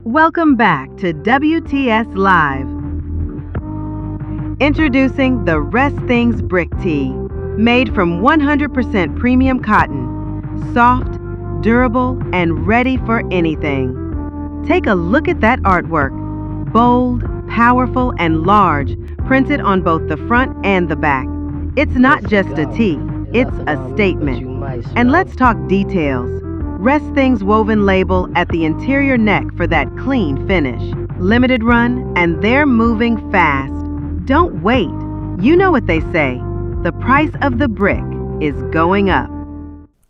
Welcome back to WTS Live. Introducing the WRESTHINGS Brick Tee, made from 100% premium cotton, soft, durable, and ready for anything. Take a look at that artwork. Bold, powerful, and large, printed on both the front and the back. It's not just a tee, it's a statement. And let's talk details. WRESTHINGS woven label at the interior neck for that clean finish. Limited run, and they're moving fast. Don't wait. You know what they say. The price of the brick is going up.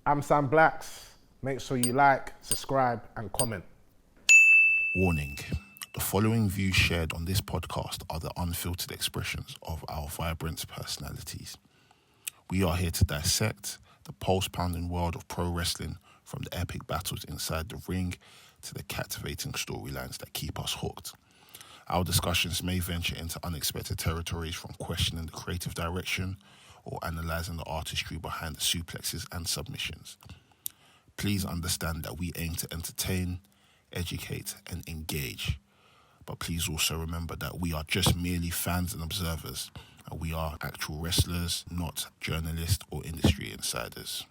I'm Sam Blacks. Make sure you like, subscribe, and comment. Warning. The following views shared on this podcast are the unfiltered expressions of our vibrant personalities. We are here to dissect the pulse-pounding world of pro wrestling, from the epic battles inside the ring to the captivating storylines that keep us hooked. Our discussions may venture into unexpected territories, from questioning the creative direction or analysing the artistry behind the suplexes and submissions. Please understand that we aim to entertain, educate, and engage. But please also remember that we are just merely fans and observers, and we are actual wrestlers, not journalists or industry insiders.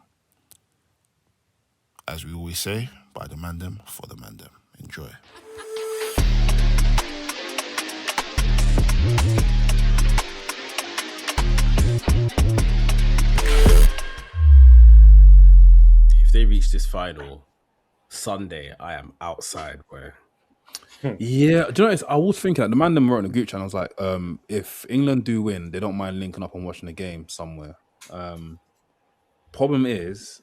As we always say, by the Mandem, for the Mandem. Enjoy. If they reach this final Sunday, I am outside, bro. Yeah, do you know what, I was thinking that the man them wrote in the group channel. I was like, if England do win, they don't mind linking up and watching the game somewhere. Problem is,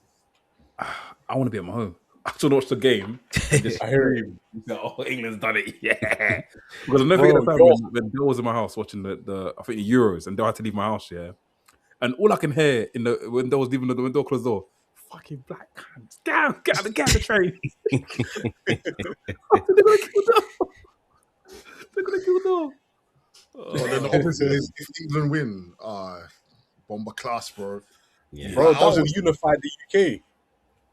I want to be at my home. I have to watch the game. And just scream. Oh, England's done it, yeah. Because I'll never forget the time when Bill was in my house watching the I think the Euros, and Bill had to leave my house, yeah. And all I can hear when Bill was leaving the door closed door, fucking black cunts, down, get out the train. They're gonna kill Dom. Then the opposite is if England win, bomber class, bro. Yeah. Bro, that was unified the UK.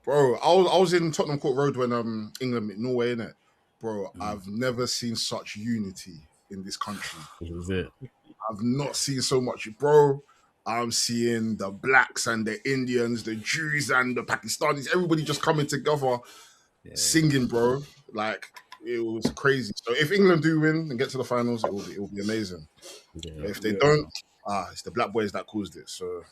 Bro, I was in Tottenham Court Road when England beat Norway, innit? Bro, I've never seen such unity in this country. Is it? I've not seen so much, bro. I'm seeing the blacks and the Indians, the Jews and the Pakistanis, everybody just coming together, singing, bro. Like, it was crazy. So if England do win and get to the finals, it will be amazing. Yeah, if they don't, it's the black boys that caused it. So.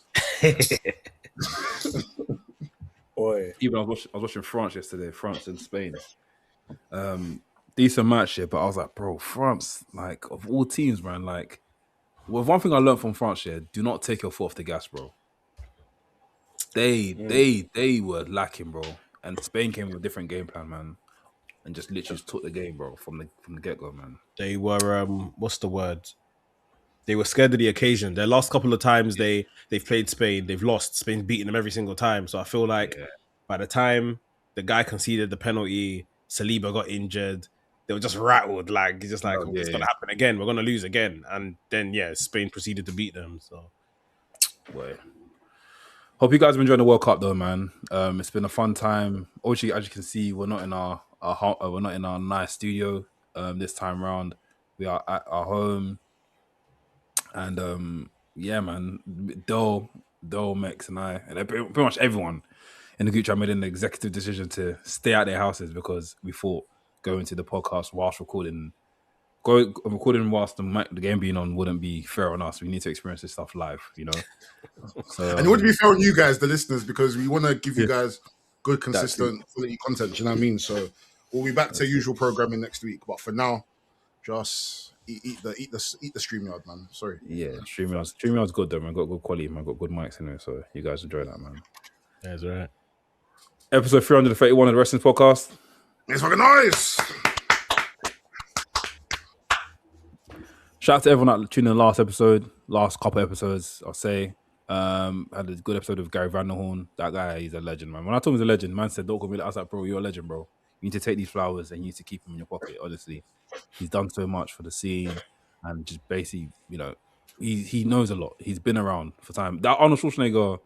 Boy. Even I was watching France yesterday, France and Spain. Decent match here, but I was like, bro, France, like, of all teams, man, like, well, one thing I learned from France here, do not take your foot off the gas, bro. They were lacking, bro. And Spain came with a different game plan, man. And just literally just took the game, bro, from the get-go, man. They were, what's the word? They were scared of the occasion. Their last couple of times they've played Spain, they've lost. Spain's beaten them every single time. So I feel like by the time the guy conceded the penalty, Saliba got injured, they were just rattled. Like, it's just like, it's going to happen again. We're going to lose again. And then, Spain proceeded to beat them. So, boy. Hope you guys have enjoyed the World Cup, though, man. It's been a fun time. Obviously, as you can see, we're not in our nice studio this time round. We are at our home. And man, Dole, Mex, and I, and pretty much everyone in the group chat made an executive decision to stay at their houses because we thought going to the podcast whilst recording whilst the game being on wouldn't be fair on us. We need to experience this stuff live, you know. So, and it would be fair on you guys, the listeners, because we want to give you guys good, consistent, quality content. Do you know what I mean? So we'll be back to usual programming next week, but for now, just. Eat the StreamYard, man. Sorry. Yeah, StreamYard's good though, man. Got good quality, man. Got good mics in it, so you guys enjoy that, man. That's right. Episode 331 of the Wrestling Podcast. It's fucking nice. Shout out to everyone that tuned in the last couple episodes. I'll say, had a good episode of Gary Vanderhorn. That guy, he's a legend, man. When I told him he's a legend, man said, "Don't call me that." I was like, "Bro, you're a legend, bro. You need to take these flowers and you need to keep them in your pocket." Honestly. He's done so much for the scene and just basically, you know, he knows a lot. He's been around for time. That Arnold Schwarzenegger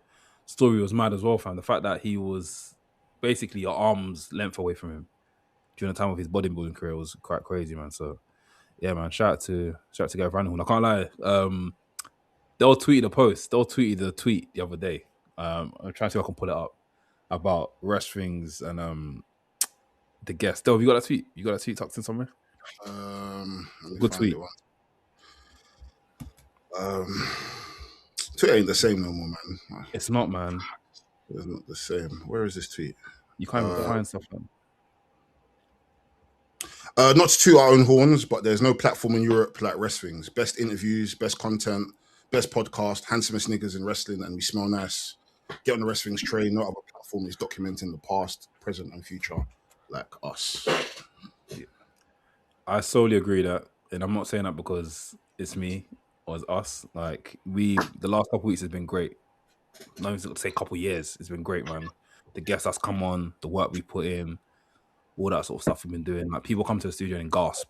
story was mad as well, fam. The fact that he was basically an arm's length away from him during the time of his bodybuilding career was quite crazy, man. So yeah, man. Shout out to Gary Vanderhoorn. I can't lie. They'll tweet a post. They'll tweet the tweet the other day. I'm trying to see if I can pull it up about WRESTHINGS and the guest. Del, you got that tweet? You got that tweet tucked in somewhere? Good tweet. Tweet ain't the same no more, man. It's not, man. It's not the same. Where is this tweet? You can't even find stuff, man. Not to toot our own horns, but there's no platform in Europe like WRESTHINGS. Best interviews, best content, best podcast, handsomest niggas in wrestling, and we smell nice. Get on the WRESTHINGS train. No other platform is documenting the past, present, and future like us. I solely agree that, and I'm not saying that because it's me or it's us. Like the last couple of weeks has been great. Not even to say couple years, it's been great, man. The guests that's come on, the work we put in, all that sort of stuff we've been doing. Like people come to the studio and gasp.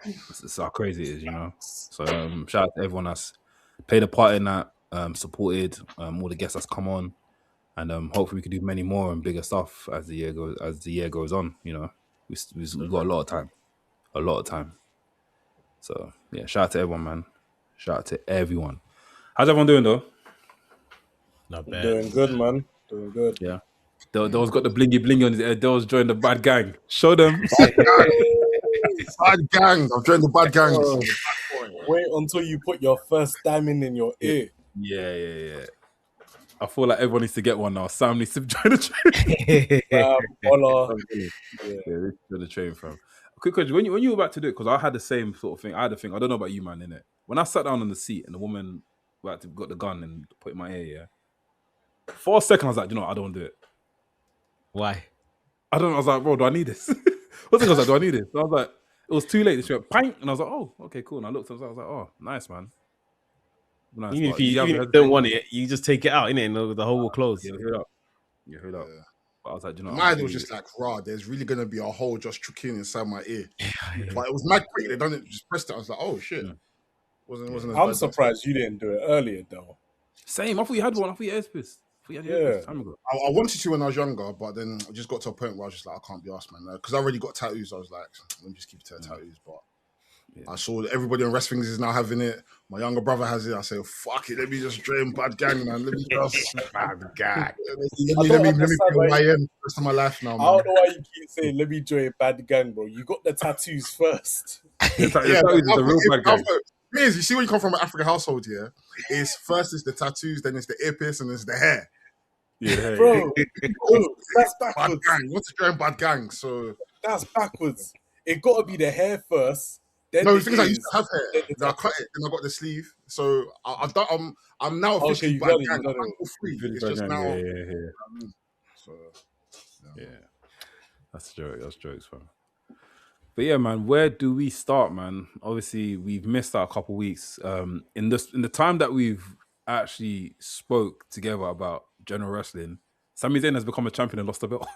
It's how crazy it is, you know. So shout out to everyone that's played a part in that, supported all the guests that's come on, and hopefully we can do many more and bigger stuff as the year goes on. You know, we've got a lot of time. So yeah, shout out to everyone, man. Shout out to everyone. How's everyone doing though? Not bad. Doing good, man. Doing good. Yeah. Dell's got the blingy on his head. Dell's joined the bad gang. Show them. Bad gang. I've joined the bad gang. Wait until you put your first diamond in your ear. Yeah. I feel like everyone needs to get one now. Sam needs to join the train. This is where the train from. A quick question: when you were about to do it, because I had the same sort of thing. I had a thing. I don't know about you, man. In it, when I sat down on the seat and the woman got the gun and put it in my ear, yeah. For a second, I was like, you know what? I don't want to do it. Why? I don't know. I was like, bro, do I need this? I was like, do I need this? So I was like, it was too late. She went, bang, and I was like, oh, okay, cool. And I looked, and I was like, oh, nice, man. Nice. Even if you don't want it, you just take it out, innit? And the hole will close. Yeah, heard up. Yeah. But I was like, you know, mine was just like, raw. There's really gonna be a hole just chucking inside my ear. But it was mad quick. They done it, just pressed it. I was like, oh shit. Wasn't. I'm surprised you didn't do it earlier, though. Same. I thought you had one. I thought you had airspace. I wanted to when I was younger, but then I just got to a point where I was just like, I can't be asked, man. Because I already got tattoos. I was like, let me just keep it to tattoos. But I saw that everybody on WRESTHINGS is now having it. My younger brother has it. I say, fuck it, let me just drain bad gang, man. Let me just bad gang. Let me be YM the rest of my life now, man. I don't know why you keep saying, let me join bad gang, bro. You got the tattoos first. The real bad gang. You see when you come from an African household, yeah? It's first is the tattoos, then it's the earpiece, and it's the hair. Yeah, bro. That's backwards. Bad gang. You want to join bad gang, so that's backwards. It got to be the hair first. Then no, the thing is, I used to have hair. Then I cut it, then I got the sleeve. So I've done. I'm now officially bad gang. I'm all free. It's just now. Yeah. So yeah, that's a joke. That's jokes, fam. But yeah, man, where do we start, man? Obviously, we've missed out a couple of weeks. In the time that we've actually spoke together about general wrestling, Sami Zayn has become a champion and lost the belt.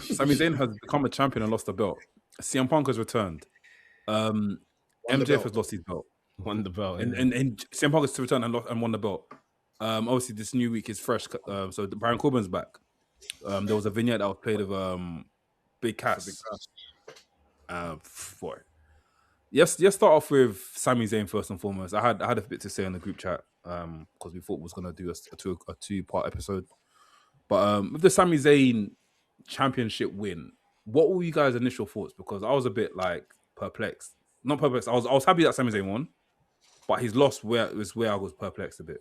Sami Zayn has become a champion and lost the belt. CM Punk has returned. MJF has lost his belt. Won the belt. And CM Punk has returned and won the belt. Obviously, this new week is fresh. So Baron Corbin's back. There was a vignette that was played of Big Cass. Let's start off with Sami Zayn first and foremost. I had a bit to say on the group chat because we thought we was gonna do a two-part episode. But with the Sami Zayn championship win, what were you guys' initial thoughts? Because I was a bit like perplexed. Not perplexed. I was happy that Sami Zayn won, but his loss was where I was perplexed a bit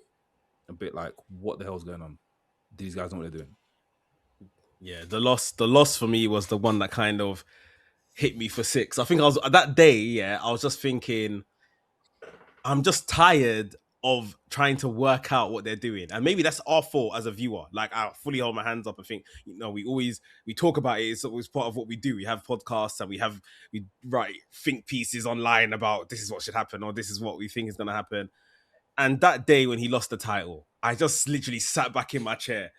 like, what the hell's going on? These guys know what they're doing. Yeah, the loss for me was the one that kind of hit me for six. I think I was that day, yeah, I was just thinking, I'm just tired of trying to work out what they're doing. And maybe that's our fault as a viewer. Like, I fully hold my hands up and think, we talk about it. It's always part of what we do. We have podcasts and we write think pieces online about this is what should happen or this is what we think is going to happen. And that day when he lost the title, I just literally sat back in my chair.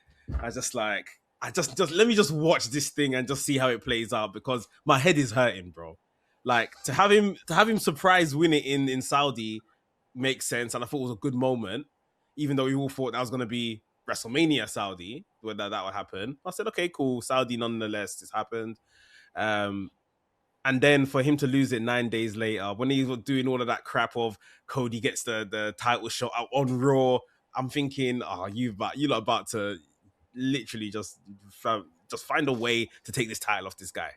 I just let me just watch this thing and just see how it plays out because my head is hurting, bro. Like to have him surprise win it in Saudi makes sense, and I thought it was a good moment, even though we all thought that was going to be WrestleMania Saudi, whether that would happen. I said, okay, cool. Saudi, nonetheless, this happened. And then for him to lose it 9 days later, when he was doing all of that crap of Cody gets the title shot out on Raw, I'm thinking, you're not about to literally just find a way to take this title off this guy.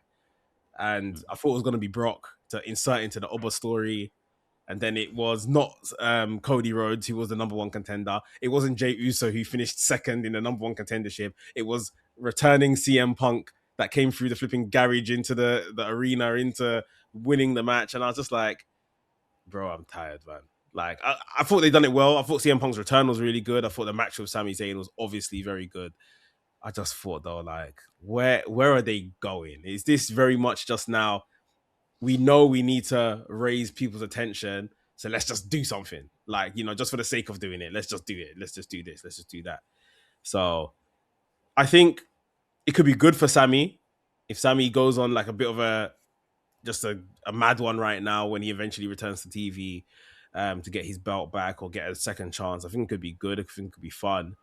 And I thought it was going to be Brock to insert into the Oba story. And then it was not Cody Rhodes, who was the number one contender. It wasn't Jey Uso, who finished second in the number one contendership. It was returning CM Punk that came through the flipping garage into the arena, into winning the match. And I was just like, bro, I'm tired, man. Like, I thought they'd done it well. I thought CM Punk's return was really good. I thought the match with Sami Zayn was obviously very good. I just thought, though, like, where are they going? Is this very much just now, we know we need to raise people's attention, so let's just do something. Like, just for the sake of doing it, let's just do it. Let's just do this. Let's just do that. So I think it could be good for Sami if Sami goes on like a bit of a mad one right now when he eventually returns to TV to get his belt back or get a second chance. I think it could be good. I think it could be fun.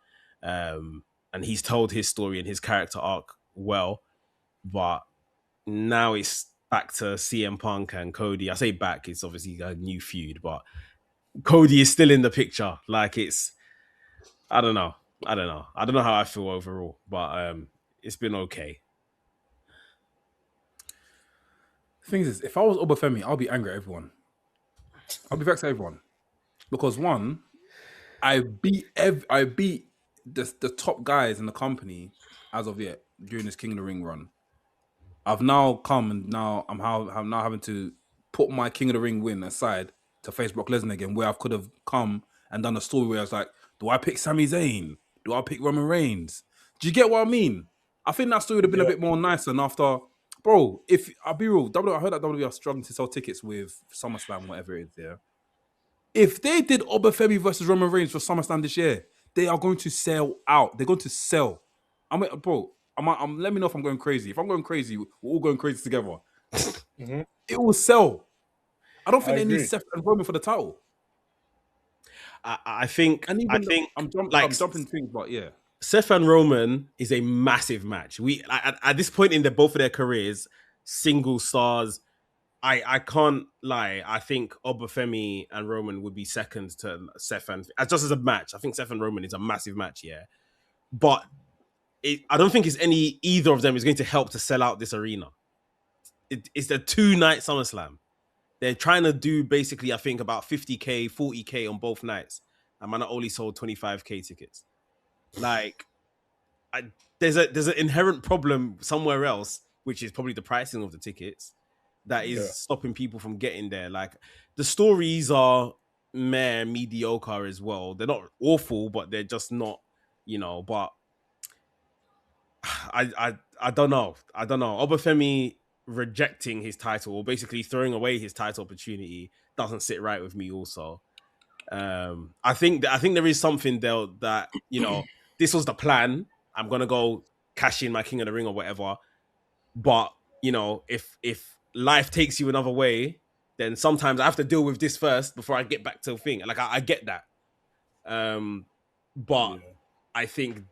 And he's told his story and his character arc well, but now it's back to CM Punk and Cody. I say back, it's obviously a new feud, but Cody is still in the picture. Like, I don't know how I feel overall, but it's been okay. The thing is, if I was Obafemi, I'll be angry at everyone. I'll be vexed at everyone. Because one, I beat the top guys in the company as of yet during this King of the Ring run. I've now come and now I'm now having to put my King of the Ring win aside to face Brock Lesnar again, where I could have come and done a story where I was like, do I pick Sami Zayn? Do I pick Roman Reigns? Do you get what I mean? I think that story would have been a bit more nicer. And after, bro, if I'll be real, I heard that WWE are struggling to sell tickets with SummerSlam, whatever it is there. If they did Obafemi versus Roman Reigns for SummerSlam this year, they are going to sell out. They're going to sell. Let me know if I'm going crazy. If I'm going crazy, we're all going crazy together. It will sell. I don't think they need Seth and Roman for the title. I think I'm jumping things, but yeah. Seth and Roman is a massive match. At this point in both of their careers, single stars. I can't lie. I think Obafemi and Roman would be second to Seth and just as a match. I think Seth and Roman is a massive match, yeah. But I don't think either of them is going to help to sell out this arena. It's a 2-night SummerSlam. They're trying to do basically, I think, about 50K, 40K on both nights. And man, I only sold 25K tickets. Like, there's an inherent problem somewhere else, which is probably the pricing of the tickets, that is stopping people from getting there. Like, the stories are mediocre as well. They're not awful, but they're just not, but I don't know. Obafemi rejecting his title, or basically throwing away his title opportunity, doesn't sit right with me also. I think there is something there that, this was the plan. I'm going to go cash in my King of the Ring or whatever. But, if life takes you another way, then sometimes I have to deal with this first before I get back to the thing. Like, I get that. But I think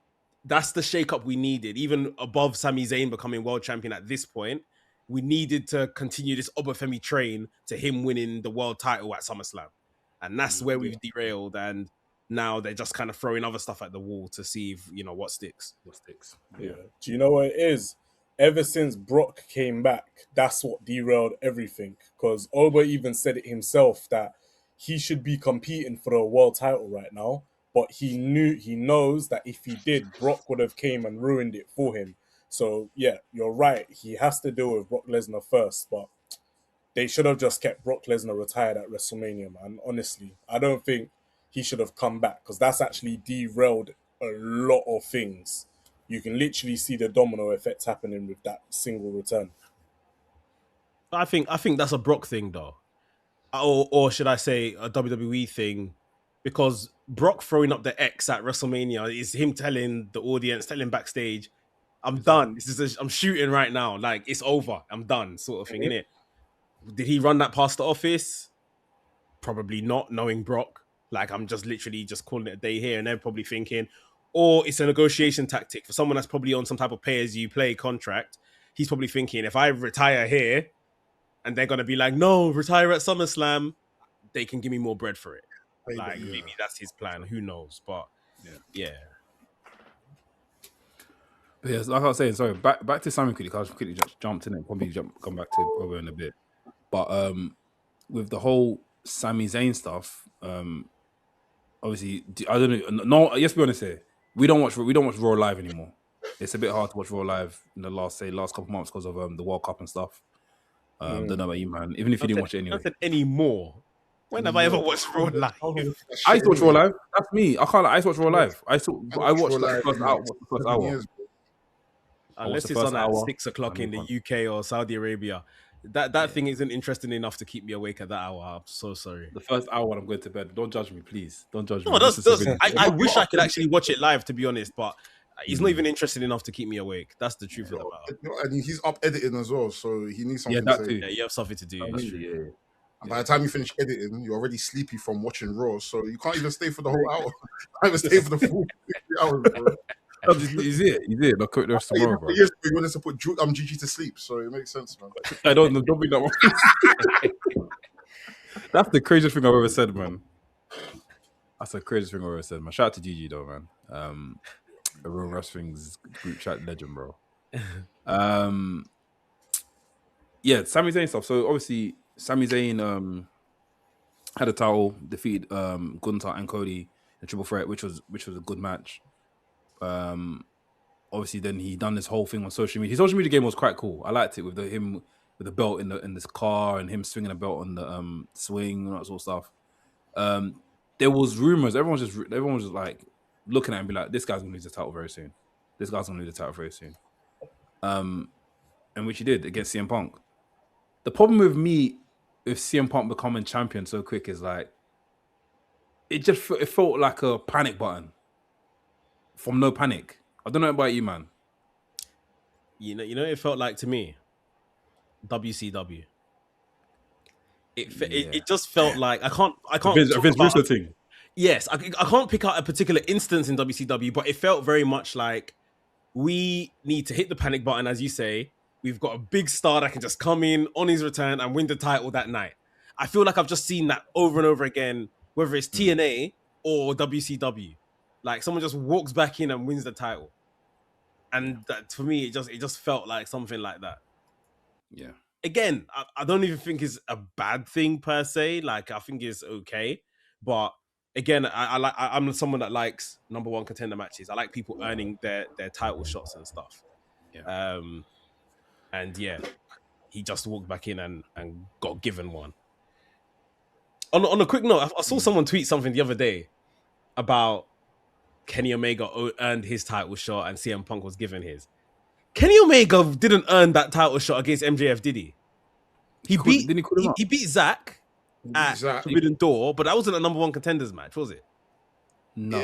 that's the shakeup we needed. Even above Sami Zayn becoming world champion at this point, we needed to continue this Obafemi train to him winning the world title at SummerSlam. And that's where we've derailed. And now they're just kind of throwing other stuff at the wall to see if, what sticks. Yeah. Do you know what it is? Ever since Brock came back, that's what derailed everything. Because Oba even said it himself that he should be competing for the world title right now. But he knows that if he did, Brock would have came and ruined it for him. So, yeah, you're right. He has to deal with Brock Lesnar first. But they should have just kept Brock Lesnar retired at WrestleMania, man. Honestly, I don't think he should have come back, because that's actually derailed a lot of things. You can literally see the domino effect happening with that single return. I think that's a Brock thing, though. Or should I say a WWE thing? Because Brock throwing up the X at WrestleMania is him telling the audience, telling backstage, I'm done. I'm shooting right now. Like, it's over. I'm done, sort of thing, innit? Did he run that past the office? Probably not, knowing Brock. Like, I'm just literally just calling it a day here. And they're probably thinking, or it's a negotiation tactic for someone that's probably on some type of pay-as-you-play contract. He's probably thinking, if I retire here, and they're gonna be like, no, retire at SummerSlam, they can give me more bread for it. Like maybe that's his plan. Who knows? But yeah. But yes, like I was saying, sorry, back to Simon quickly, because I quickly just jumped in and probably come back to Bobo in a bit. But with the whole Sami Zayn stuff, obviously, I don't know. No, let's be honest here. We don't watch Raw live anymore. It's a bit hard to watch Raw live in the last couple months because of the World Cup and stuff. Don't know about you, man. Even if you didn't watch it anyway. Nothing anymore. When have I ever watched Raw live? I used to watch Raw live. That's me. I can't. I used to watch Raw live. I watched the first hour. Unless it's on at 6 o'clock in the UK or Saudi Arabia. That thing isn't interesting enough to keep me awake at that hour. I'm so sorry. The first hour when I'm going to bed. Don't judge me, please. Don't judge me. No, I wish I could actually watch it live, to be honest, but he's not even interested enough to keep me awake. That's the truth of the matter. And he's up editing as well, so he needs something that to too. say. Yeah, you have something to do. That's true. And by the time you finish editing, you're already sleepy from watching Raw, so you can't even stay for the whole hour. You can't even stay for the full 3 hours, bro. He's it. Not the rest tomorrow, bro. Yes, we wanted to put Gigi to sleep, so it makes sense, man. I don't bring that one. That's the craziest thing I've ever said, man. That's the craziest thing I've ever said, man. Shout out to Gigi though, man. A real WRESTHINGS group chat legend, bro. Yeah, Sami Zayn stuff. So obviously, Sami Zayn had a title, defeated Gunther and Cody in Triple Threat, which was a good match. Obviously, then he done this whole thing on social media. His social media game was quite cool. I liked it with him with the belt in this car and him swinging a belt on the swing and that sort of stuff. There was rumors. Everyone was just like looking at him and be like, "This guy's gonna lose the title very soon. This guy's gonna lose the title very soon." And which he did against CM Punk. The problem with me with CM Punk becoming champion so quick is like it felt like a panic button from no panic. I don't know about you, man. You know, it felt like to me, WCW. It just felt like I can't. Vince Russo thing. Yes, I can't pick out a particular instance in WCW, but it felt very much like we need to hit the panic button, as you say. We've got a big star that can just come in on his return and win the title that night. I feel like I've just seen that over and over again, whether it's TNA or WCW. Like someone just walks back in and wins the title, and that, for me, it just felt like something like that. Yeah. Again, I don't even think it's a bad thing per se. Like I think it's okay, but again, I'm someone that likes number one contender matches. I like people earning their title shots and stuff. Yeah. And yeah, he just walked back in and got given one. On a quick note, I saw someone tweet something the other day about Kenny Omega earned his title shot and CM Punk was given his. Kenny Omega didn't earn that title shot against MJF, did he? He beat Zack at Forbidden Door, but that wasn't a number one contenders match, was it? No.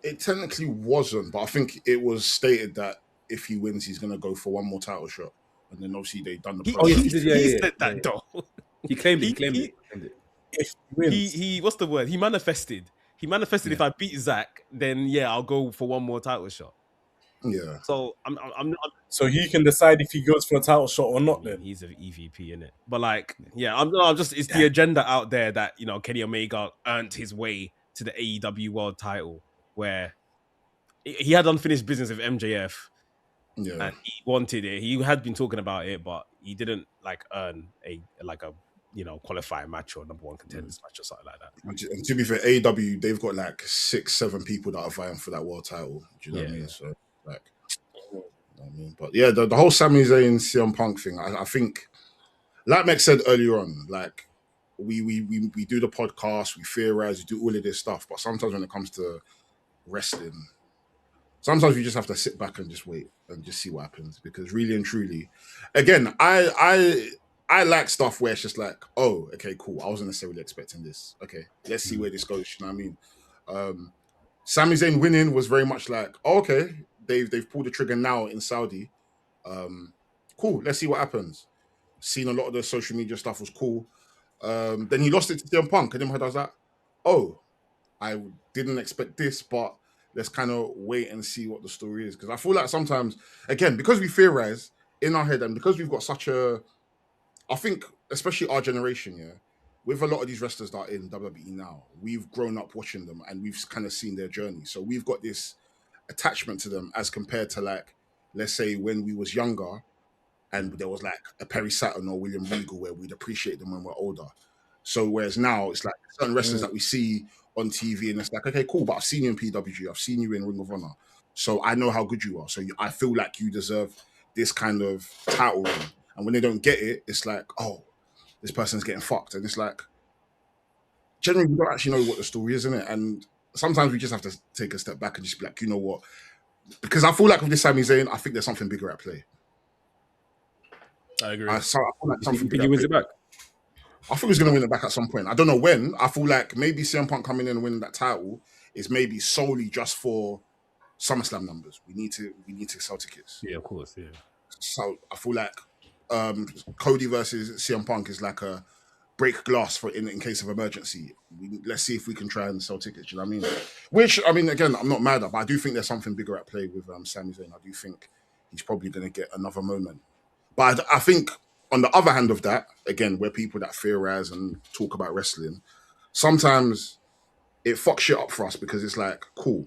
It technically wasn't, but I think it was stated that if he wins, he's going to go for one more title shot. And then obviously they done the he said that though. He claimed it. If he what's the word? He manifested. If I beat Zack, then yeah, I'll go for one more title shot. Yeah. So I'm so he can decide if he goes for a title shot or not. Then he's an EVP in it. But like, yeah, I'm just it's the agenda out there that Kenny Omega earned his way to the AEW World Title, where he had unfinished business with MJF. Yeah. And he wanted it. He had been talking about it, but he didn't earn a qualifying match or number one contenders match or something like that. And to be fair, AEW, they've got 6-7 people that are vying for that world title. Do you know what I mean? So but yeah, the whole Sami Zayn CM Punk thing, I think, like Meg said earlier on, like we do the podcast, we theorize, we do all of this stuff, but sometimes when it comes to wrestling, sometimes we just have to sit back and just wait and just see what happens. Because really and truly, again, I like stuff where it's just like, oh, okay, cool. I wasn't necessarily expecting this. Okay, let's see where this goes. You know what I mean? Sami Zayn winning was very much like, oh, okay, they've pulled the trigger now in Saudi. Cool, let's see what happens. Seeing a lot of the social media stuff was cool. Then he lost it to CM Punk, and then I was like, oh, I didn't expect this, but let's kind of wait and see what the story is. Because I feel like sometimes, again, because we theorize in our head and because we've got such a, I think, especially our generation, yeah, with a lot of these wrestlers that are in WWE now, we've grown up watching them and we've kind of seen their journey. So we've got this attachment to them as compared to, like, let's say when we was younger and there was like a Perry Saturn or William Regal where we'd appreciate them when we're older. So whereas now it's like certain wrestlers that we see on TV and it's like, okay, cool, but I've seen you in PWG, I've seen you in Ring of Honor, so I know how good you are. So I feel like you deserve this kind of title ring. And when they don't get it, it's like, oh, this person's getting fucked. And it's like, generally, we don't actually know what the story is, innit? And sometimes we just have to take a step back and just be like, you know what? Because I feel like with this Sami Zayn, I think there's something bigger at play. I agree. I feel like something Think he wins it back? I think he's going to win it back at some point. I don't know when. I feel like maybe CM Punk coming in and winning that title is maybe solely just for SummerSlam numbers. We need to sell tickets. Yeah, of course. Yeah. So I feel like Cody versus CM Punk is like a break glass for in case of emergency. Let's see if we can try and sell tickets. You know what I mean? Which, I mean, again, I'm not mad at, but I do think there's something bigger at play with Sami Zayn. I do think he's probably going to get another moment. But I think on the other hand of that, again, we're people that theorize and talk about wrestling. Sometimes it fucks shit up for us because it's like, cool,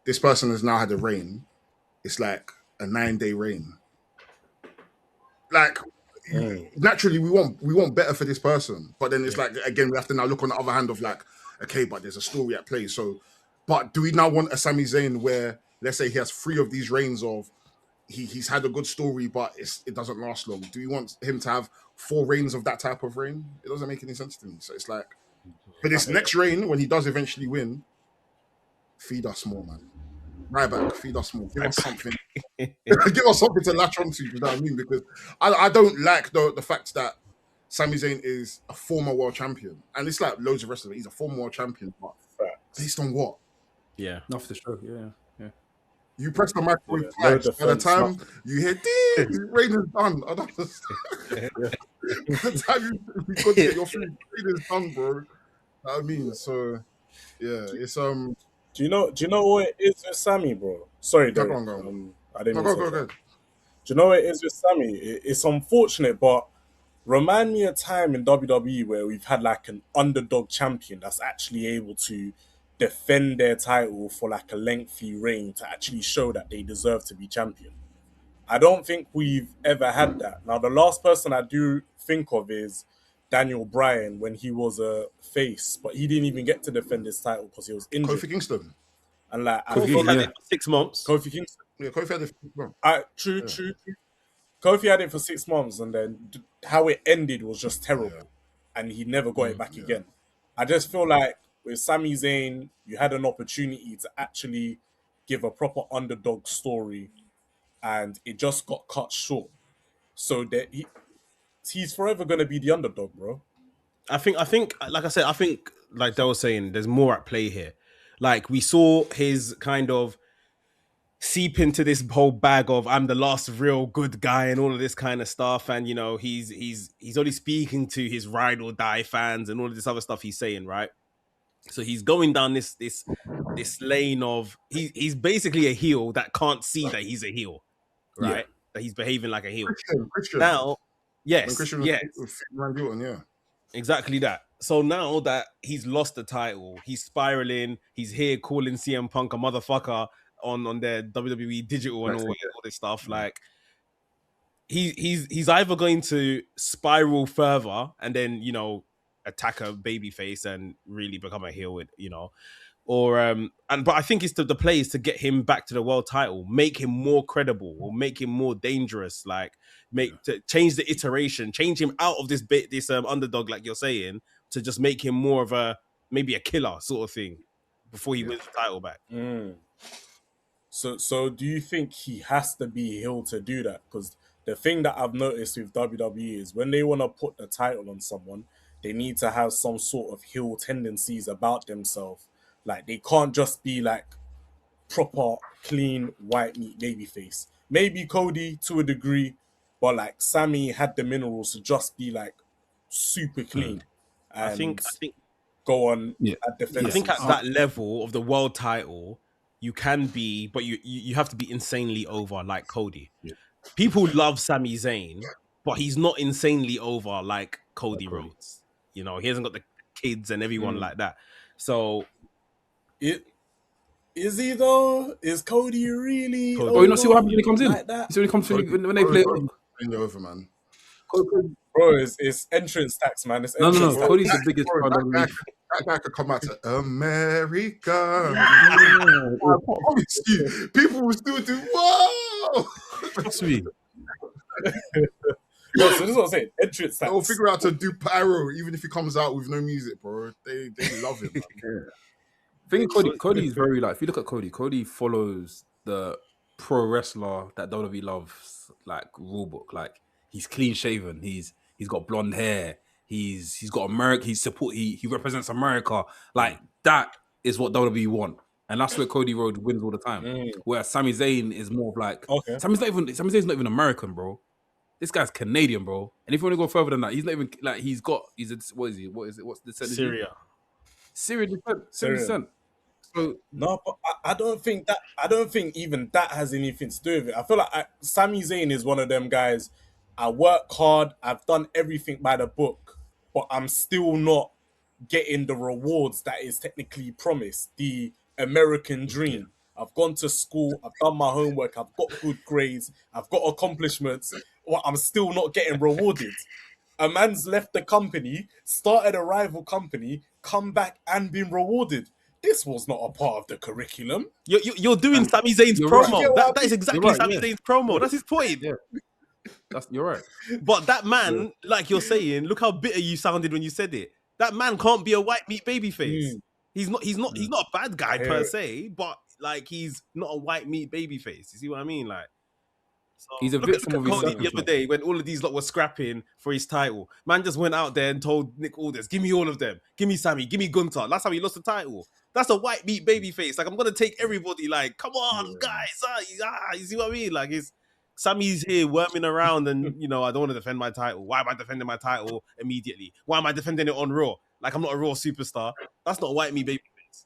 this person has now had a reign. It's like a 9-day reign. Like, naturally, we want better for this person, but then it's like, again, we have to now look on the other hand of like, okay, but there's a story at play. So, but do we now want a Sami Zayn where, let's say, he has 3 of these reigns of he's had a good story, but it doesn't last long? Do we want him to have 4 reigns of that type of reign? It doesn't make any sense to me. So it's like, for this next reign, when he does eventually win, feed us more, man. Right back, feed us more. Give us something. Give us something to latch onto. You know what I mean? Because I don't like the fact that Sami Zayn is a former world champion, and it's like loads of wrestlers. He's a former world champion, but based on what? Yeah, not for the show. Yeah. You press the microphone twice. By the time you hear ding, his reign is done. I don't understand. By the time you got to get your food, reign is done, bro. You know what I mean? So yeah, it's Do you know what it is with Sammy, bro? Sorry, Derek. I didn't go. Do you know what it is with Sammy? It's unfortunate, but remind me of a time in WWE where we've had like an underdog champion that's actually able to defend their title for like a lengthy reign to actually show that they deserve to be champion. I don't think we've ever had that. Now, the last person I do think of is Daniel Bryan when he was a face, but he didn't even get to defend his title because he was injured. Kofi Kingston. And like, Kofi had it for 6 months. Kofi Kingston. Yeah, Kofi had it for 6 months. True. Kofi had it for 6 months, and then how it ended was just terrible, and he never got it back again. I just feel like with Sami Zayn, you had an opportunity to actually give a proper underdog story, and it just got cut short. So that he's forever going to be the underdog, bro. I think, like I said, I think, like Dale was saying, there's more at play here. Like, we saw his kind of seep into this whole bag of I'm the last real good guy and all of this kind of stuff, and you know he's only speaking to his ride or die fans and all of this other stuff he's saying, right? So he's going down this lane of he's basically a heel that can't see that he's a heel, right? That he's behaving like a heel. Christian. Now, yes, exactly that. So now that he's lost the title, he's spiraling. He's here calling CM Punk a motherfucker on their WWE digital and all this stuff. Like he's either going to spiral further and then, you know, attack a babyface and really become a heel with, you know, or but I think it's the play is to get him back to the world title, make him more credible or make him more dangerous, like to change the iteration, change him out of this underdog, like you're saying, to just make him more of maybe a killer sort of thing before he wins the title back. So do you think he has to be heel to do that? Because the thing that I've noticed with WWE is when they want to put the title on someone, they need to have some sort of heel tendencies about themselves. Like, they can't just be like proper, clean, white meat babyface. Maybe Cody to a degree, but like Sammy had the minerals to just be like super clean. And I think go on at defense. I think at that level of the world title, you can be, but you have to be insanely over like Cody. Yeah. People love Sami Zayn, but he's not insanely over like Cody Rhodes. You know, he hasn't got the kids and everyone like that. So is he though? Is Cody really? Oh, you not see what happens when he comes in? Like that? You see when he comes when they play. Over, man. Bro, it's entrance tax, man. It's No. tax. Cody's the biggest. That guy could come out to America. People will still do whoa. Trust me. No, so this is what I'm saying. Entrance tax. They'll figure out to do pyro even if he comes out with no music, bro. They love him. I think Cody is very like. If you look at Cody follows the pro wrestler that WWE loves, like rule book. Like he's clean shaven. He's got blonde hair. He's got America. He represents America. Like that is what WWE want, and that's where Cody Rhodes wins all the time. Whereas Sami Zayn is more of like Sami Zayn's not even American, bro. This guy's Canadian, bro. And if you want to go further than that, he's not even like what is he? What's the descent? Syria descent. So no, but I don't think even that has anything to do with it. I feel like Sami Zayn is one of them guys. I work hard. I've done everything by the book, but I'm still not getting the rewards that is technically promised. The American dream. I've gone to school. I've done my homework. I've got good grades. I've got accomplishments. Well, I'm still not getting rewarded. A man's left the company, started a rival company, come back and been rewarded. This was not a part of the curriculum. You're doing Sami Zayn's promo. Right. That is exactly Sami Zayn's promo. That's his point. Yeah. You're right. But that man, like you're saying, look how bitter you sounded when you said it. That man can't be a white meat babyface. He's not a bad guy per se, but like he's not a white meat babyface. You see what I mean? Like, so he's a victim of his Cody the other day when all of these lot were scrapping for his title. Man just went out there and told Nick Aldis, "Give me all of them. Give me Sammy. Give me Gunther." That's how he lost the title. That's a white meat babyface. Like I'm gonna take everybody. Like, come on, guys. You see what I mean? Like Sammy's here worming around, and I don't want to defend my title. Why am I defending my title immediately? Why am I defending it on Raw? Like I'm not a Raw superstar. That's not a white meat babyface.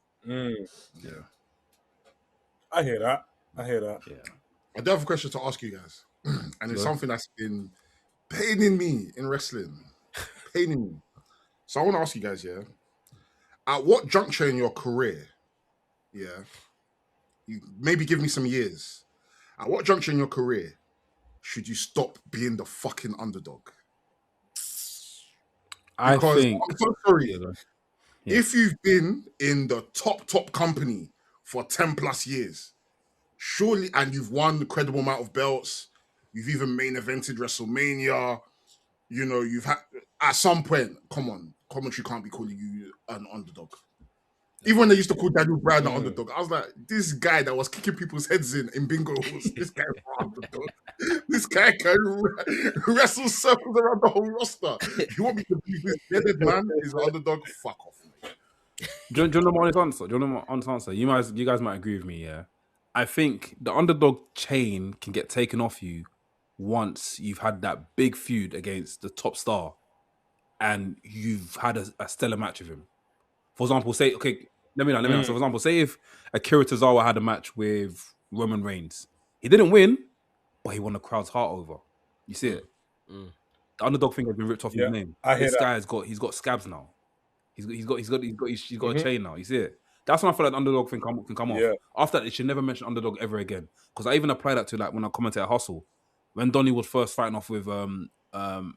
Yeah. I hear that. Yeah. I do have a question to ask you guys, and it's something that's been paining me in wrestling. So I want to ask you guys, at what juncture in your career, you maybe give me some years. At what juncture in your career should you stop being the fucking underdog? I think I'm so sorry. If you've been in the top company for 10 plus years, surely, and you've won the credible amount of belts, you've even main evented WrestleMania, you've had, at some point, come on, commentary can't be calling you an underdog. Even when they used to call Daniel Bryan an underdog, I was like, this guy that was kicking people's heads in bingos, this guy is an underdog. This guy can wrestle circles around the whole roster. You want me to believe this bearded man is an underdog? Fuck off. Do you know my honest answer? You guys might agree with me, yeah? I think the underdog chain can get taken off you once you've had that big feud against the top star and you've had a stellar match with him. For example, let me know. So, for example, say if Akira Tozawa had a match with Roman Reigns. He didn't win, but he won the crowd's heart over. You see it? The underdog thing has been ripped off his name. This guy he's got scabs now. He's got a chain now. You see it? That's when I feel like the underdog thing can come off. After that, they should never mention underdog ever again. Because I even apply that to like when I commentate at Hustle. When Donnie was first fighting off with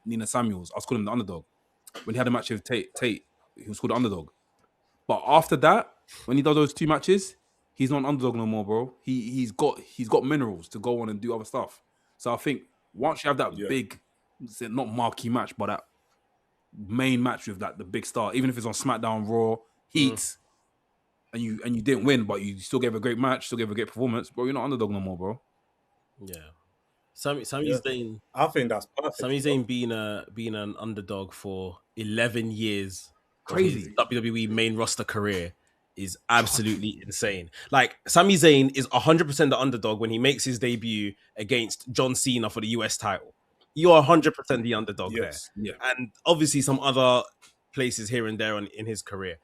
Nina Samuels, I was calling him the underdog. When he had a match with Tate, he was called the underdog. But after that, when he does those two matches, he's not an underdog no more, bro. He's got minerals to go on and do other stuff. So I think once you have that big, not marquee match, but that main match with like the big star, even if it's on SmackDown, Raw, Heat, and you didn't win, but you still gave a great match, still gave a great performance, bro. You're not underdog no more, bro. Yeah. Sami Zayn. I think that's perfect. Sami Zayn being an underdog for 11 years. Crazy. WWE main roster career is absolutely insane. Like Sami Zayn is 100% the underdog when he makes his debut against John Cena for the US title. You're 100% the underdog there. Yeah. And obviously some other places here and there in his career.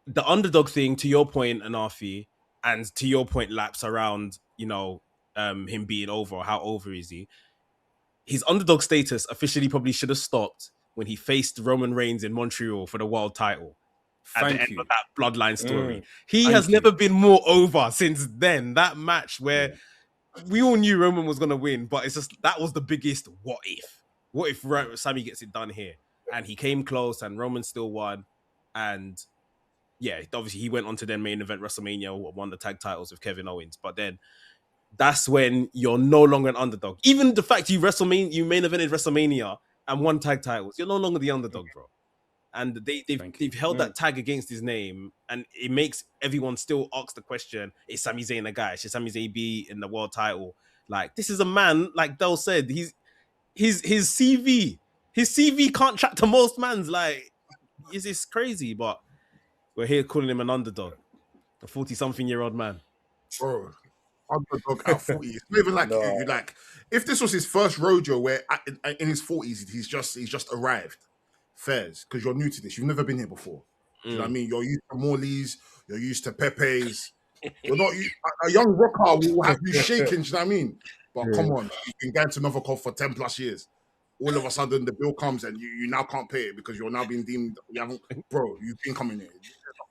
The underdog thing, to your point, Anafi, and to your point, Laps, around, him being over, or how over is he? His underdog status officially probably should have stopped when he faced Roman Reigns in Montreal for the world title. At the end of that bloodline story. He has never been more over since then. That match where we all knew Roman was going to win, but it's just, that was the biggest what if. What if Sammy gets it done here? And he came close and Roman still won. And yeah, obviously he went on to then main event WrestleMania, won the tag titles with Kevin Owens. But then that's when you're no longer an underdog. Even the fact you main evented WrestleMania and won tag titles, you're no longer the underdog, bro. And they've held that tag against his name, and it makes everyone still ask the question: is Sami Zayn a guy? Should Sami Zayn be in the world title? Like, this is a man, like Del said, his CV can't track to most man's. Like, it's crazy, but we're here calling him an underdog, a 40-something-year-old man. Bro, underdog at 40. It's not even like you like. If this was his first rodeo, where in his 40s he's just arrived. Fairs, because you're new to this. You've never been here before. Do you know what I mean? You're used to Morley's, you're used to Pepe's. You're not a young rocker will have you shaking, do you know what I mean? But come on, you've been going to Novikov for 10 plus years. All of a sudden the bill comes and you now can't pay it because you're now being deemed you've been coming here.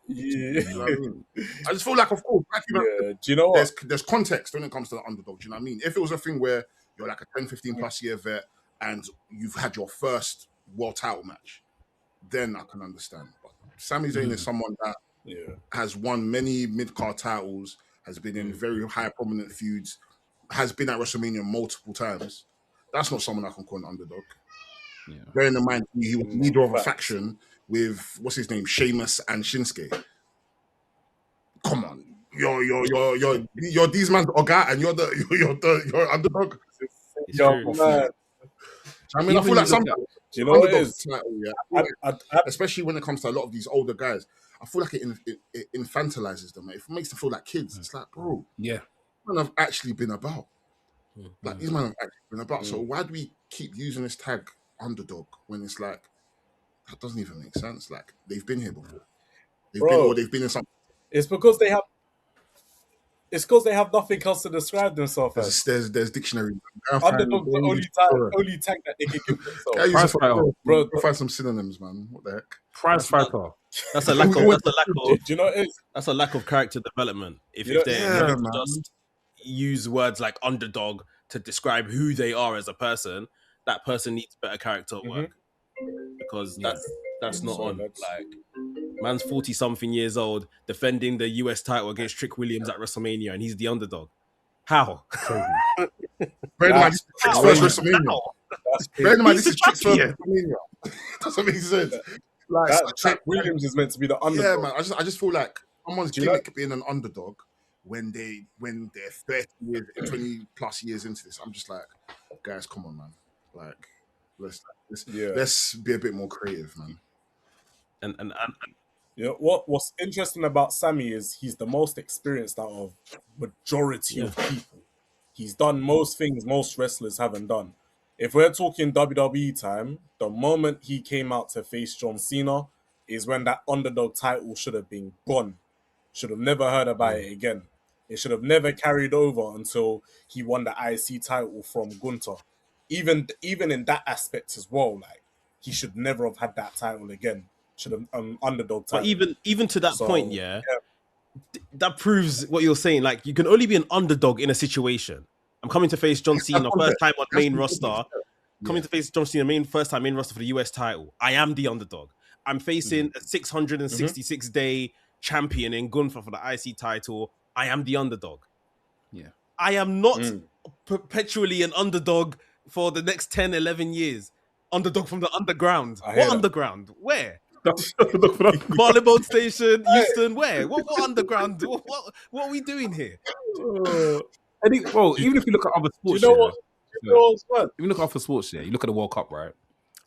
You know what I mean? I just feel like, of course, do you know what? There's context when it comes to the underdog, do you know what I mean? If it was a thing where you're like a 10, 15 plus year vet and you've had your first world title match, then I can understand. But Sami Zayn is someone that has won many mid-card titles, has been in very high prominent feuds, has been at WrestleMania multiple times. That's not someone I can call an underdog. Yeah. Bearing in mind, he was leader of a faction with, what's his name, Sheamus and Shinsuke. Come on. You're these man's guy and you're underdog. Man. I mean, I feel like sometimes, do you know what it is? Especially when it comes to a lot of these older guys, I feel like it infantilizes them. It makes them feel like kids. It's like, bro, these men have actually been about. Like, these men have actually been about. So why do we keep using this tag underdog when it's like, that doesn't even make sense? Like, they've been here before. They've been in something. It's because they have. It's because they have nothing else to describe themselves as. There's dictionary. Underdog's the only tag that they can give themselves. Bro, find some synonyms, man. What the heck? Prize fighter. That's a lack of. Do you know what it is? That's a lack of character development. If they just use words like underdog to describe who they are as a person, that person needs better character work, because that's not on. Like, man's 40-something years old defending the US title against Trick Williams at WrestleMania, and he's the underdog. How? Bear in mind, this is Trick's first WrestleMania. Bear in mind, this is Trick's first WrestleMania. Doesn't make sense. Like, Trick Williams is meant to be the underdog. Yeah, man. I just feel like someone's gimmick being an underdog when they're 30 years, 20 plus years into this. I'm just like, guys, come on, man. Like, let's be a bit more creative, man. And you know what's interesting about Sami is he's the most experienced out of majority of people. He's done most things most wrestlers haven't done. If we're talking WWE time, the moment he came out to face John Cena is when that underdog title should have been gone. Should have never heard about it again. It should have never carried over until he won the IC title from Gunther. Even in that aspect as well, like, he should never have had that title again. Should have underdog title. But even to that point, that proves what you're saying. Like, you can only be an underdog in a situation. I'm coming to face John Cena first time on main roster. Coming to face John Cena first time main roster for the US title. I am the underdog. I'm facing a 666-day champion in Gunther for the IC title. I am the underdog. Yeah. I am not perpetually an underdog for the next 10, 11 years. Underdog from the underground. What underground? Where? Marylebone Station, Houston, where? What underground? What are we doing here? Even if you look at other sports, even look at other sports, you look at the World Cup, right?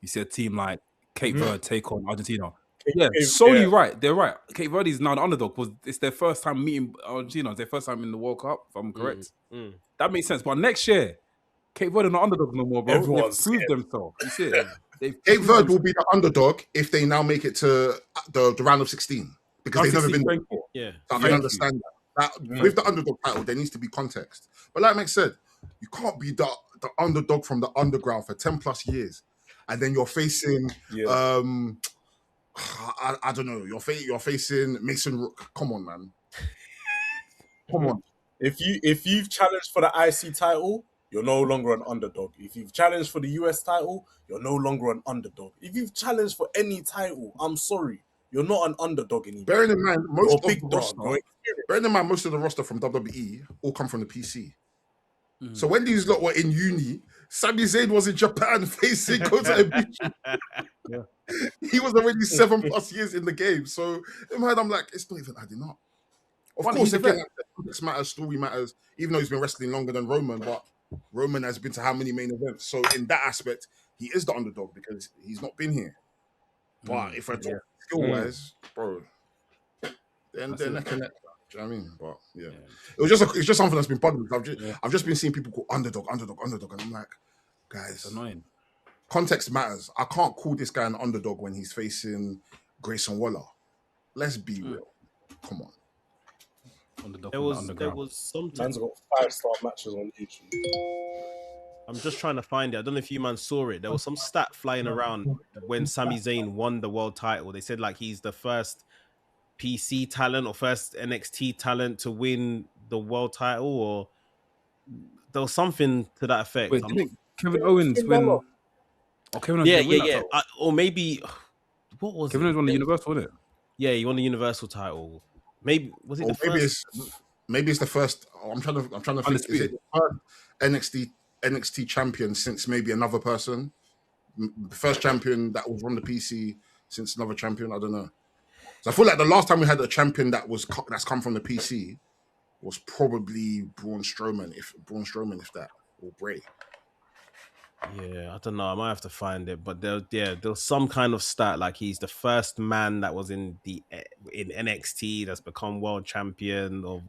You see a team like Cape Verde take on Argentina. Right. They're right. Cape Verde is now the underdog because it's their first time meeting Argentina. It's their first time in the World Cup, if I'm correct. That makes sense. But next year, Cape Verde are not underdogs no more, bro. They've proved themselves. You see it? Cape Verde will be the underdog if they now make it to the round of 16 because they've never been there before. Yeah, so I can understand that. That with the underdog title, there needs to be context. But like Mike said, you can't be the underdog from the underground for 10 plus years, and then you're facing I don't know. You're facing Mason Rook. Come on, man. Come on. If you've challenged for the IC title, you're no longer an underdog. If you've challenged for the US title, you're no longer an underdog. If you've challenged for any title, I'm sorry, you're not an underdog anymore. Bearing in mind, most of big the dog. most of the roster from WWE all come from the PC. So when these lot were in uni, Sami Zayn was in Japan facing Kota Ibushi. He was already 7+ years in the game. So in my head, I'm like, it's not even adding up. Of course, again, this matters, story matters, even though he's been wrestling longer than Roman, but Roman has been to how many main events? So in that aspect, he is the underdog because he's not been here. But if I talk skill-wise, bro, then they're neck and neck. Do you know what I mean? But yeah. It's just something that's been bugging me. I've just been seeing people call underdog, and I'm like, guys, It's annoying. Context matters. I can't call this guy an underdog when he's facing Grayson Waller. Let's be real. Come on. Underdog There was something. Man's got 5-star matches on YouTube. I'm just trying to find it. I don't know if you man saw it. There was some stat flying around when Sami Zayn won the world title. They said like he's the first PC talent or first NXT talent to win the world title, or there was something to that effect. Wait, didn't Kevin Owens win? Oh, Kevin Owens didn't win that title. Or maybe what was Kevin Owens won the Universal, wasn't it? Yeah, he won the Universal title. Maybe was it the first? Maybe it's the first. I'm trying to think. Is it the first NXT champion since maybe another person? The first champion that was from the PC since another champion. I don't know. So I feel like the last time we had a champion that's come from the PC was probably Braun Strowman, if that, or Bray. Yeah, I don't know. I might have to find it, but there's some kind of stat like he's the first man that was in NXT that's become world champion, or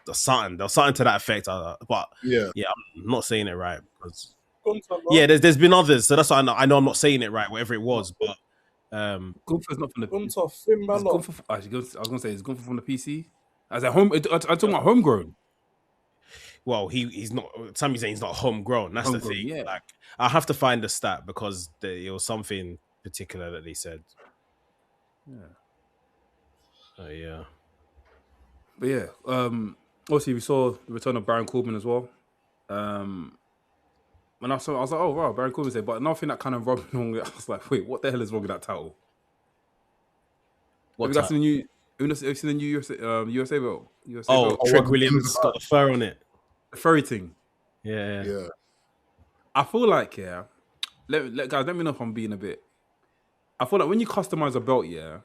there's something to that effect. But I'm not saying it right because there's been others, so that's why I know I'm not saying it right, whatever it was. But Gunther's not from the PC. I was gonna say is Gunther from the PC. As at home, I'm talking about homegrown. Well, he's not. Sami Zayn's not homegrown. That's the thing. Yeah. Like I have to find the stat because it was something particular that they said. Yeah. But yeah, obviously we saw the return of Baron Corbin as well. When I saw, I was like, oh wow, Baron Corbin's there. But nothing that kind of rubbed me wrong. I was like, wait, what the hell is wrong with that title? Have you seen the new USA belt? Trick Williams got the fur on it. The furry thing. Yeah. I feel like, guys, let me know if I'm being a bit. I feel like when you customize a belt, I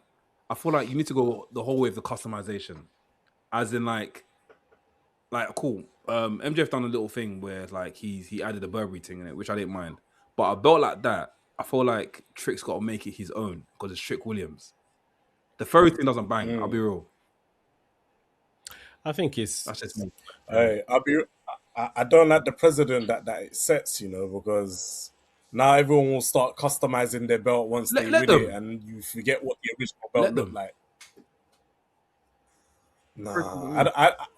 feel like you need to go the whole way of the customization. As in, like cool. MJF done a little thing where like he added a Burberry thing in it, which I didn't mind. But a belt like that, I feel like Trick's got to make it his own because it's Trick Williams. The furry thing doesn't bang. I'll be real. I think that's just me. Hey, I don't like the precedent that it sets, because now everyone will start customizing their belt once they win it, and you forget what the original belt looked like. Nah,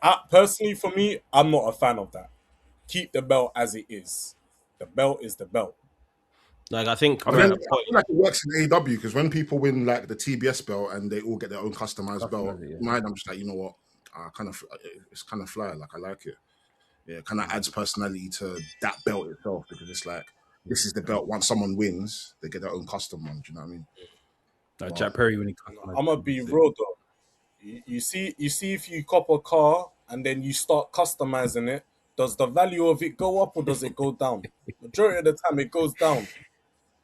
I personally, for me, I'm not a fan of that. Keep the belt as it is. The belt is the belt. Like I feel like it works in AEW because when people win like the TBS belt and they all get their own customized belt, I'm just like, you know what? It's kind of fly. Like I like it. Yeah, it kind of adds personality to that belt itself because it's like this is the belt. Once someone wins, they get their own custom one. Do you know what I mean? Like Jack Perry when he. I'm gonna be real though. You see, if you cop a car and then you start customizing it, does the value of it go up or does it go down? Majority of the time, it goes down.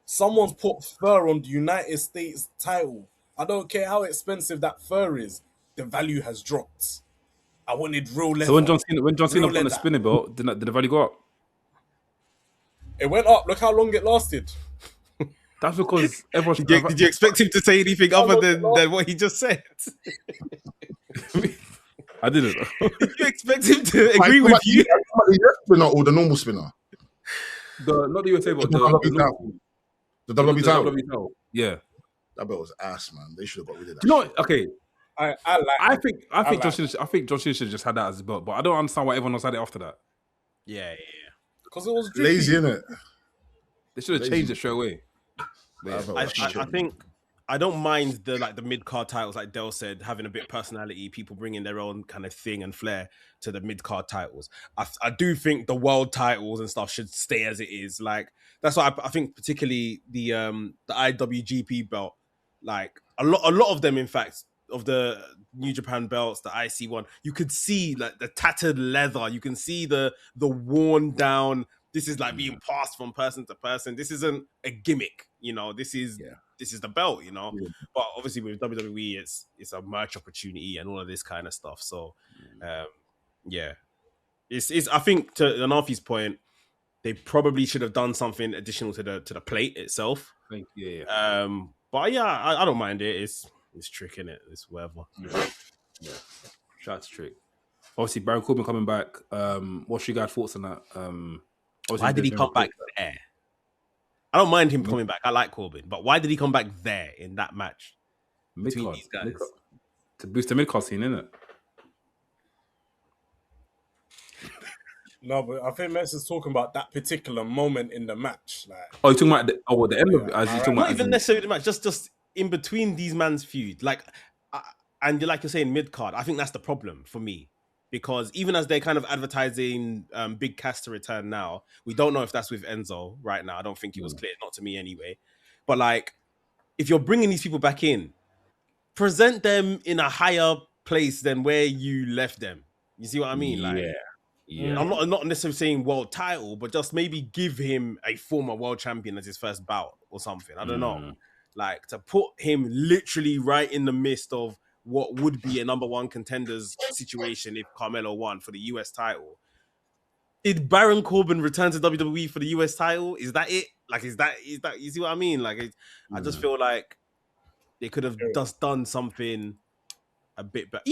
Someone's put fur on the United States title. I don't care how expensive that fur is. The value has dropped. I wanted real leather. So when John Cena won the spinning belt, did the value go up? It went up. Look how long it lasted. That's because everyone. Did you expect him to say anything other than what he just said? I didn't. Did you expect him to agree with you? The spinner or the normal spinner? Not the USA, but the WWE title. Yeah. That belt was ass, man. They should have got rid of that. You know what? Okay. I like. I think like John Cena. I think John Cena should have just had that as a belt, but I don't understand why everyone else had it after that. Yeah. because it was drippy. Lazy, innit? They should have changed it straight away. But yeah. I think I don't mind the mid card titles, like Del said, having a bit of personality, people bringing their own kind of thing and flair to the mid card titles. I do think the world titles and stuff should stay as it is. Like that's why I think particularly the IWGP belt, like a lot of them, in fact, of the New Japan belts, the IC one, you could see like the tattered leather, you can see the worn down. This is like being passed from person to person. This isn't a gimmick, This is the belt, But obviously with WWE, it's a merch opportunity and all of this kind of stuff. So, it's I think to Anafi's point, they probably should have done something additional to the plate itself. But yeah, I don't mind it. It's trick in it. It's whatever. Yeah. Shout out to Trick. Obviously, Baron Corbin coming back. What's your guys' thoughts on that? Why did he come back there? I don't mind him coming back. I like Corbin, but why did he come back there in that match between these guys? To boost the mid-card scene, innit? No, but I think Mess is talking about that particular moment in the match. Like, you're talking about the end of it? As you're talking not about, even necessarily the match, just in between these man's feud. And like you're saying, mid-card, I think that's the problem for me. Because even as they're kind of advertising Big Cass to return now, we don't know if that's with Enzo right now. I don't think it was clear, not to me anyway. But like, if you're bringing these people back in, present them in a higher place than where you left them. You see what I mean? Yeah. I'm not necessarily saying world title, but just maybe give him a former world champion as his first bout or something. I don't know. Like, to put him literally right in the midst of what would be a number one contenders situation if Carmelo won for the US title. Did Baron Corbin return to WWE for the US title? Is that it? Like, is that you see what I mean? Like, I just feel like they could have just done something a bit better.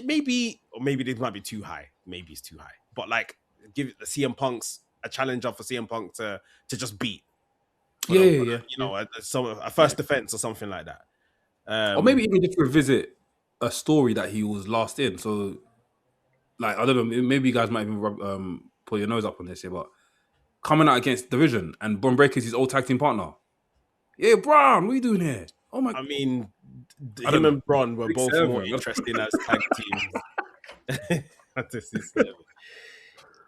Maybe this might be too high. Maybe it's too high. But like, give CM Punk's a challenger for CM Punk to just beat. A first defense or something like that. Or maybe even just revisit a story that he was last in. So, like, I don't know, maybe you guys might even pull your nose up on this here, but coming out against Division and Braun Breaker's his old tag team partner. Yeah, Braun, what are you doing here? Oh my! I mean, him and Braun were both more interesting as tag teams.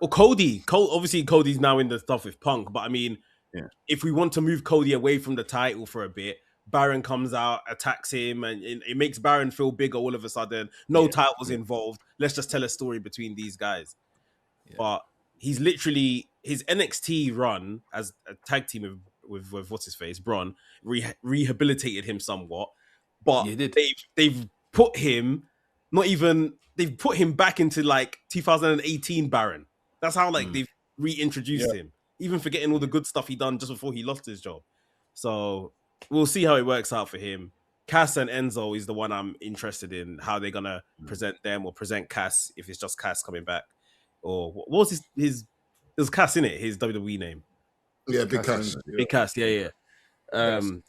Or Cody. Obviously, Cody's now in the stuff with Punk, but I mean, if we want to move Cody away from the title for a bit, Baron comes out, attacks him, and it makes Baron feel bigger all of a sudden. No titles involved. Let's just tell a story between these guys. Yeah. But he's literally, his NXT run as a tag team with what's his face, Braun, rehabilitated him somewhat. But they've put him, they've put him back into like 2018 Baron. That's how they've reintroduced him, even forgetting all the good stuff he done just before he lost his job. So we'll see how it works out for him. Cass and Enzo is the one I'm interested in, how they're going to present them or present Cass if it's just Cass coming back. Or what was his there's Cass in it, his WWE name. Yeah, Big Cass. Big Cass, yeah. You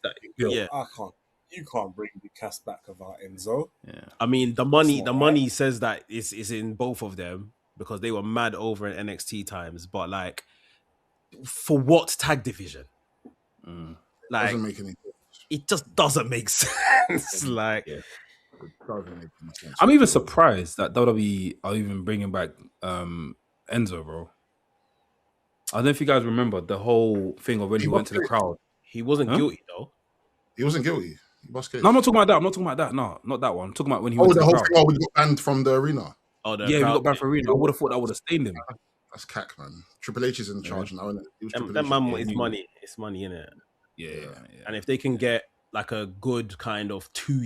can't bring Big Cass back without Enzo. Yeah. I mean, the money says that is in both of them because they were mad over in NXT times, but like, for what tag division? Like, doesn't make any sense. It just doesn't make sense. Like, it doesn't make any sense. I'm even surprised that WWE are even bringing back Enzo, bro. I don't know if you guys remember the whole thing of when he went to the crowd. He wasn't guilty though. He wasn't guilty. He was case. No, I'm not talking about that. I'm not talking about that. No, not that one. I'm talking about when he went to the crowd. The whole thing, we got banned from the arena. We got banned from the arena. I would have thought that would have stained him. That's cack, man. Triple H is in charge now, isn't it? That man is money. It's money, innit? Yeah. And if they can get like a good kind of 2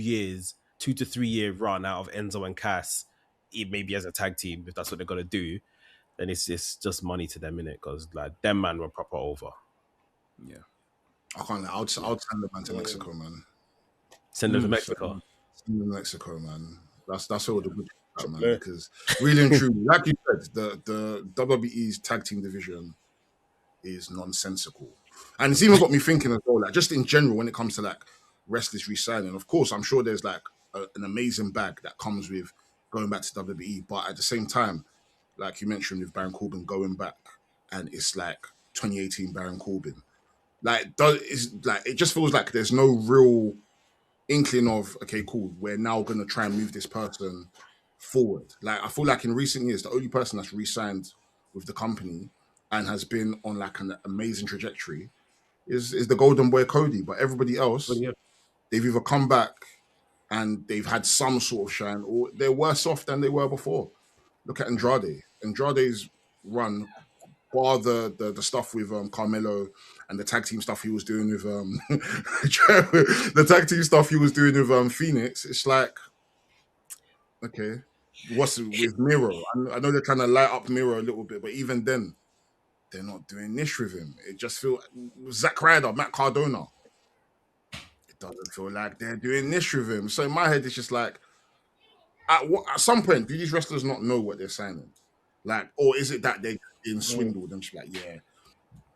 to 3 year run out of Enzo and Cass, maybe as a tag team, if that's what they're gonna do, then it's just money to them, innit? Because like them man were proper over. Yeah. I can't. I'll send the man to Mexico, man. Send them to Mexico. Send them to Mexico, man. That's all the good shit, man. Because really and truly, like you said, the WWE's tag team division is nonsensical, and it's even got me thinking as well. Like just in general, when it comes to like wrestlers re-signing, of course, I'm sure there's like an amazing bag that comes with going back to WWE. But at the same time, like you mentioned with Baron Corbin going back, and it's like 2018 Baron Corbin. Like, it just feels like there's no real inkling of, okay, cool, we're now gonna try and move this person forward. Like, I feel like in recent years, the only person that's re-signed with the company and has been on like an amazing trajectory is the Golden Boy Cody. But everybody else, they've either come back and they've had some sort of shine, or they're worse off than they were before. Look at Andrade. Andrade's run, bar the stuff with Carmelo and the tag team stuff he was doing with the tag team stuff he was doing with Phoenix. It's like, okay, what's with Miro? I know they're trying to light up Miro a little bit, but even then, they're not doing this with him. It just feels Zack Ryder, Matt Cardona. It doesn't feel like they're doing this with him. So in my head, it's just like, at some point, do these wrestlers not know what they're signing? Like, or is it that they're being swindled and just like, yeah,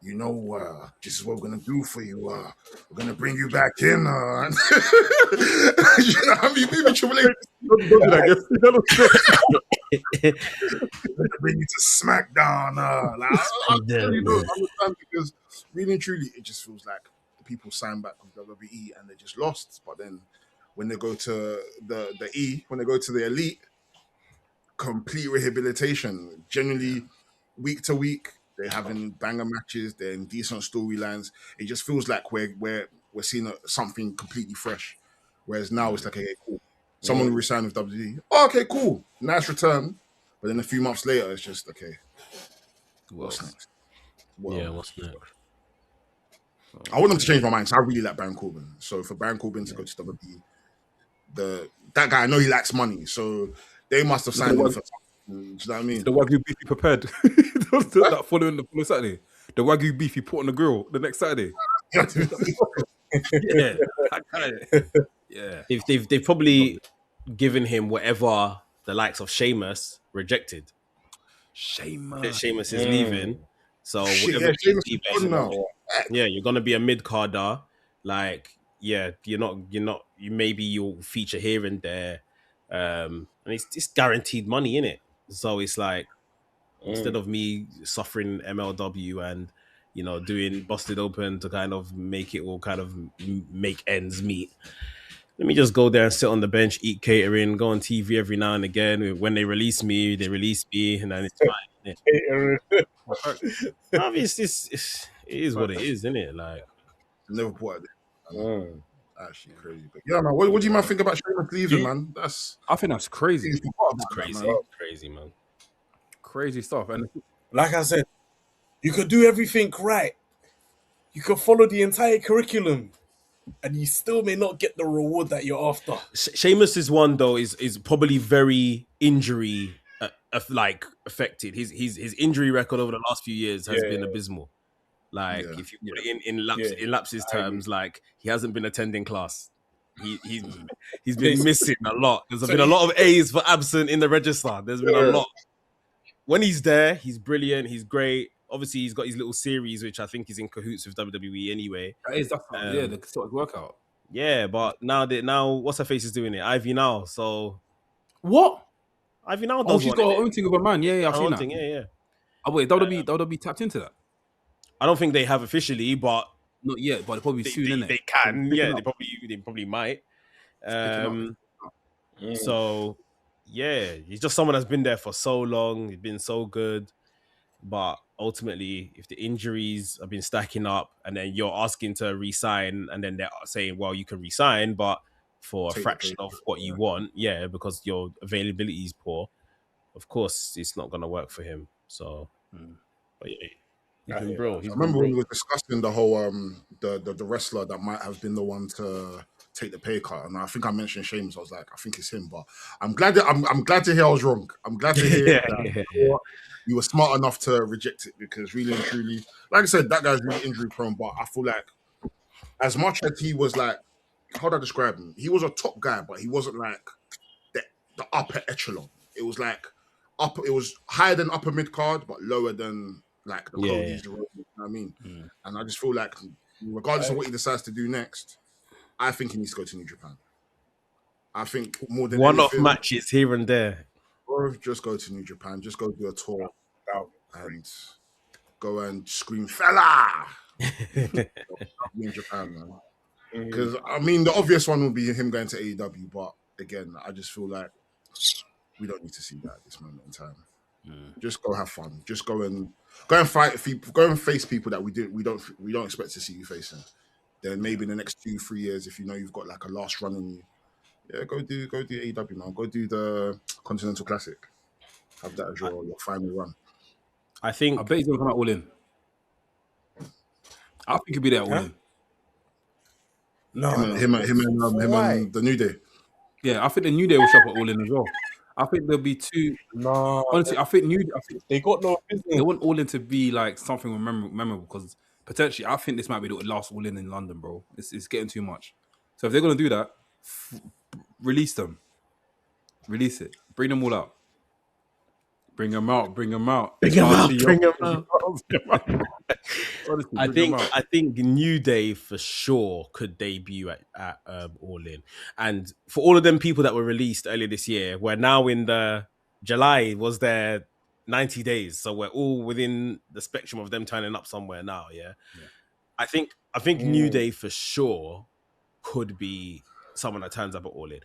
you know, this is what we're gonna do for you. We're gonna bring you back in. You know what I mean? Maybe Triple H don't do that. Bring you to SmackDown. Like, I really don't understand, because really and truly, it just feels like the people sign back with WWE and they just lost. But then when they go to when they go to the Elite, complete rehabilitation. Generally, week to week, they're having banger matches. They're in decent storylines. It just feels like we're seeing something completely fresh. Whereas now it's like, okay, cool. Someone will resign with WWE. Oh, okay, cool. Nice return. But then a few months later, it's just, okay, what's next? What's next? I want them to change my mind. So I really like Baron Corbin. So for Baron Corbin to go to WWE, that guy, I know he likes money. So they must have signed him for something. Do you know what I mean? The Wagyu beef he prepared that following Saturday. The Wagyu beef he put on the grill the next Saturday. Yeah. They've probably given him whatever the likes of Sheamus rejected. Sheamus is leaving, so whatever you're gonna be a mid carder. Like, you're not. You maybe you'll feature here and there, and it's guaranteed money in it. So it's like, instead of me suffering MLW and doing busted open to kind of make it all kind of make ends meet, let me just go there and sit on the bench, eat catering, go on TV every now and again. When they release me, and then it's fine. It is what it is, isn't it? Like, never bought it. Actually crazy. But yeah, man, what do you man think about Sheamus leaving, man? I think that's crazy. It's crazy. Crazy, man. Crazy stuff. And like I said, you could do everything right. You could follow the entire curriculum, and you still may not get the reward that you're after. Sheamus's one though is probably very injury affected. His injury record over the last few years has been abysmal. Like, if you put it in Laps's terms, like, he hasn't been attending class. He's been missing a lot. There's been a lot of A's for absent in the register. There's been a lot. When he's there, he's brilliant. He's great. Obviously, he's got his little series, which I think is in cahoots with WWE anyway. That is, the sort of workout. Yeah, but now what's her face is doing it? Ivy now. So what? Ivy now does. She's got her own thing with a man. Yeah, I've seen that. Yeah. Oh wait, WWE tapped into that. I don't think they have officially, but not yet. But probably soon, innit? They can. Yeah, they probably might. So yeah, he's just someone that's been there for so long. He's been so good, but ultimately, if the injuries have been stacking up, and then you're asking to resign, and then they're saying, "Well, you can resign, but for a fraction of what you want," because your availability is poor. Of course, it's not gonna work for him. So, but yeah. I remember when we were discussing the whole the wrestler that might have been the one to take the pay cut, and I think I mentioned Sheamus. I was like, I think it's him, but I'm glad to hear I was wrong. I'm glad to hear that you were smart enough to reject it, because really and truly, like I said, that guy's really injury prone. But I feel like, as much as he was like, how do I describe him? He was a top guy, but he wasn't like the upper echelon. It was like it was higher than upper mid card, but lower than like the Cody's, you know what I mean? And I just feel like, regardless of what he decides to do next, I think he needs to go to New Japan. I think more than One-off anything, matches here and there. or just go to New Japan, just go do a tour and go and scream fella in Japan, man. Because I mean, the obvious one would be him going to AEW, but again, I just feel like we don't need to see that at this moment in time. Just go have fun. Just go and fight people. Go and face people that we don't expect to see you facing. Then maybe in the next 2-3 years, if you know you've got like a last run in you, yeah, go do AEW, man. Go do the Continental Classic. Have that as your final run. I I think bet he's gonna come out all in. I think he'll be there all in. No, Him and the New Day. Yeah, I think the New Day will show up at all in as well. I think there'll be two. no. Honestly, I think They got no business. they want all in to be like something memorable because potentially I think this might be the last all in London, bro. It's getting too much. So if they're gonna do that, release them. Release it. Bring them all out. Bring them out. Bring them out. Bring 'em out, bring 'em out. Honestly, I bring 'em out. think New Day for sure could debut at All In, and for all of them people that were released earlier this year, we're now in the July was their 90 days, so we're all within the spectrum of them turning up somewhere now. Yeah. I think New Day for sure could be someone that turns up at All In.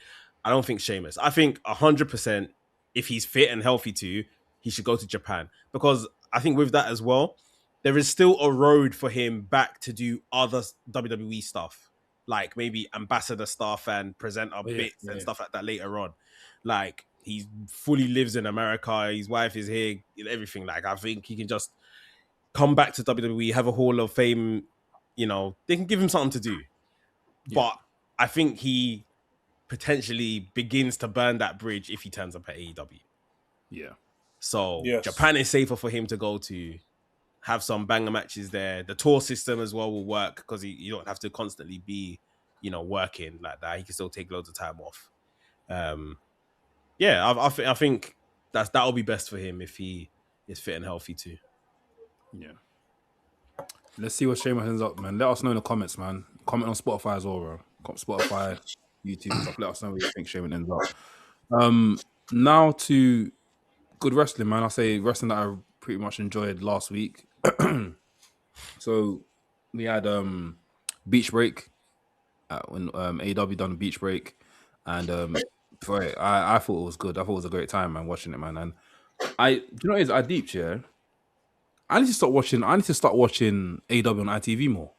I don't think Sheamus. I think 100% if he's fit and healthy too, he should go to Japan, because I think with that as well, there is still a road for him back to do other WWE stuff, like maybe ambassador stuff and presenter bits and stuff like that later on. Like he fully lives in America, his wife is here, everything. Like I think he can just come back to WWE, have a Hall of Fame. You know, they can give him something to do. Yeah. But I think he potentially begins to burn that bridge if he turns up at AEW. Yeah. So Japan is safer for him to go to, have some banger matches there. The tour system as well will work because you don't have to constantly be, working like that. He can still take loads of time off. I think that'll be best for him if he is fit and healthy too. Yeah. Let's see what Sheamus ends up, man. Let us know in the comments, man. Comment on Spotify as well, bro. Spotify, YouTube, stuff. Let us know what you think Sheamus ends up. Now to good wrestling, man. I'll say wrestling that I pretty much enjoyed last week. So we had Beach Break when AEW done Beach Break, and I thought it was good. I thought it was a great time, man, watching it, man. And do you know what it is? I deeped, yeah. I need to start watching AEW on ITV more.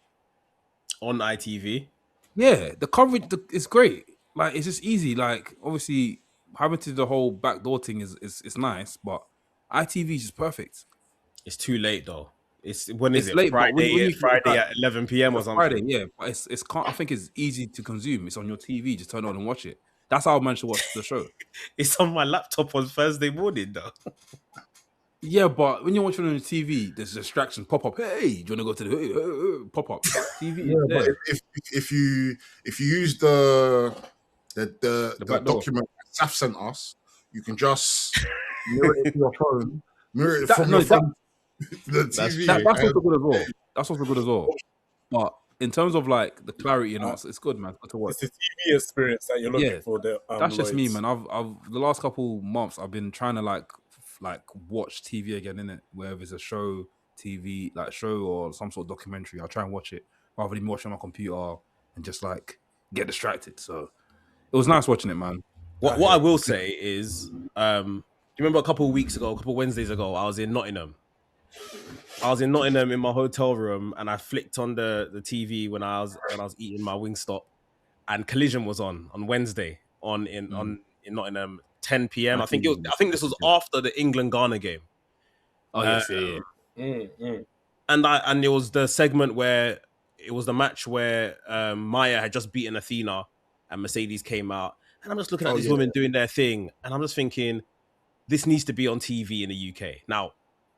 On ITV? Yeah, the coverage is great. Like it's just easy. Like obviously having to do the whole backdoor thing is nice, but ITV is just perfect. It's too late though. It's when is it? Late, Friday at 11 p.m. or something. Friday, yeah. But it's I think it's easy to consume. It's on your TV. Just turn it on and watch it. That's how I managed to watch the show. It's on my laptop on Thursday morning though. Yeah, but when you're watching on the TV, there's distractions pop up. Hey, do you want to go to the pop up TV? Yeah, but if you use the document that Saf sent us, you can just mirror it to your phone. Mirror it from your phone. The TV. That's also good as well. That's also good as well. But in terms of like the clarity and all, it's good, man. It's good to watch. It's the TV experience that you're looking for. That's just me, man. I've the last couple months I've been trying to like watch TV again, innit? Whether it's a show, TV, like show or some sort of documentary, I'll try and watch it rather than watch on my computer and just like get distracted. So it was nice watching it, man. What I will say is, do you remember a couple Wednesdays ago, I was in Nottingham. In my hotel room, and I flicked on the TV when I was eating my Wingstop, and Collision was on Wednesday in Nottingham, 10 p.m. I think this was after the England-Ghana game. Oh yes, yeah. And it was the segment where it was the match where Maya had just beaten Athena, and Mercedes came out, and I'm just looking at these women doing their thing, and I'm just thinking, this needs to be on TV in the UK now.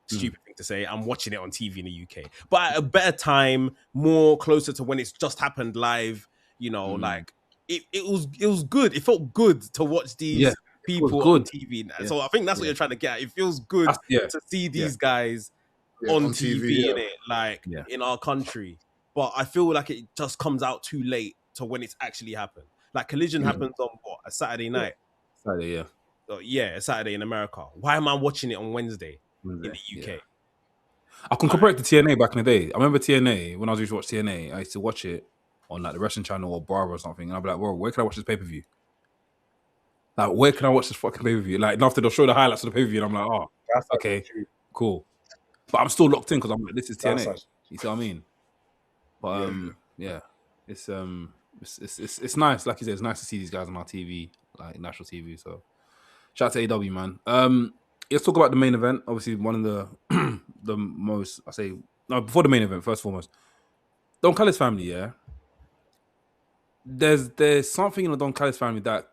Stupid thing to say. I'm watching it on TV in the UK, but at a better time, more closer to when it's just happened live. Like it was good. It felt good to watch these people on TV. Yeah. So I think that's what you're trying to get at. It feels good to see these guys on TV in it, in our country. But I feel like it just comes out too late to when it's actually happened. Like Collision happens on what, a Saturday night? Saturday, yeah. A Saturday in America. Why am I watching it on Wednesday in the UK? Yeah. I can compare it to TNA back in the day. I remember TNA when I used to watch TNA. I used to watch it on like the wrestling channel or Bravo or something, and I'd be like, "Bro, where can I watch this pay per view? Like, where can I watch this fucking pay per view?" Like, and after they'll show the highlights of the pay per view, and I'm like, "Oh, That's okay, true. cool." But I'm still locked in because I'm like, "This is TNA." That's You see what I mean? But yeah, it's nice. Like you said, it's nice to see these guys on our TV, like national TV. So, shout out to AW, man. Let's talk about the main event. Obviously, one of the the most, before the main event, first and foremost, Don Callis family. Yeah, there's something in the Don Callis family that,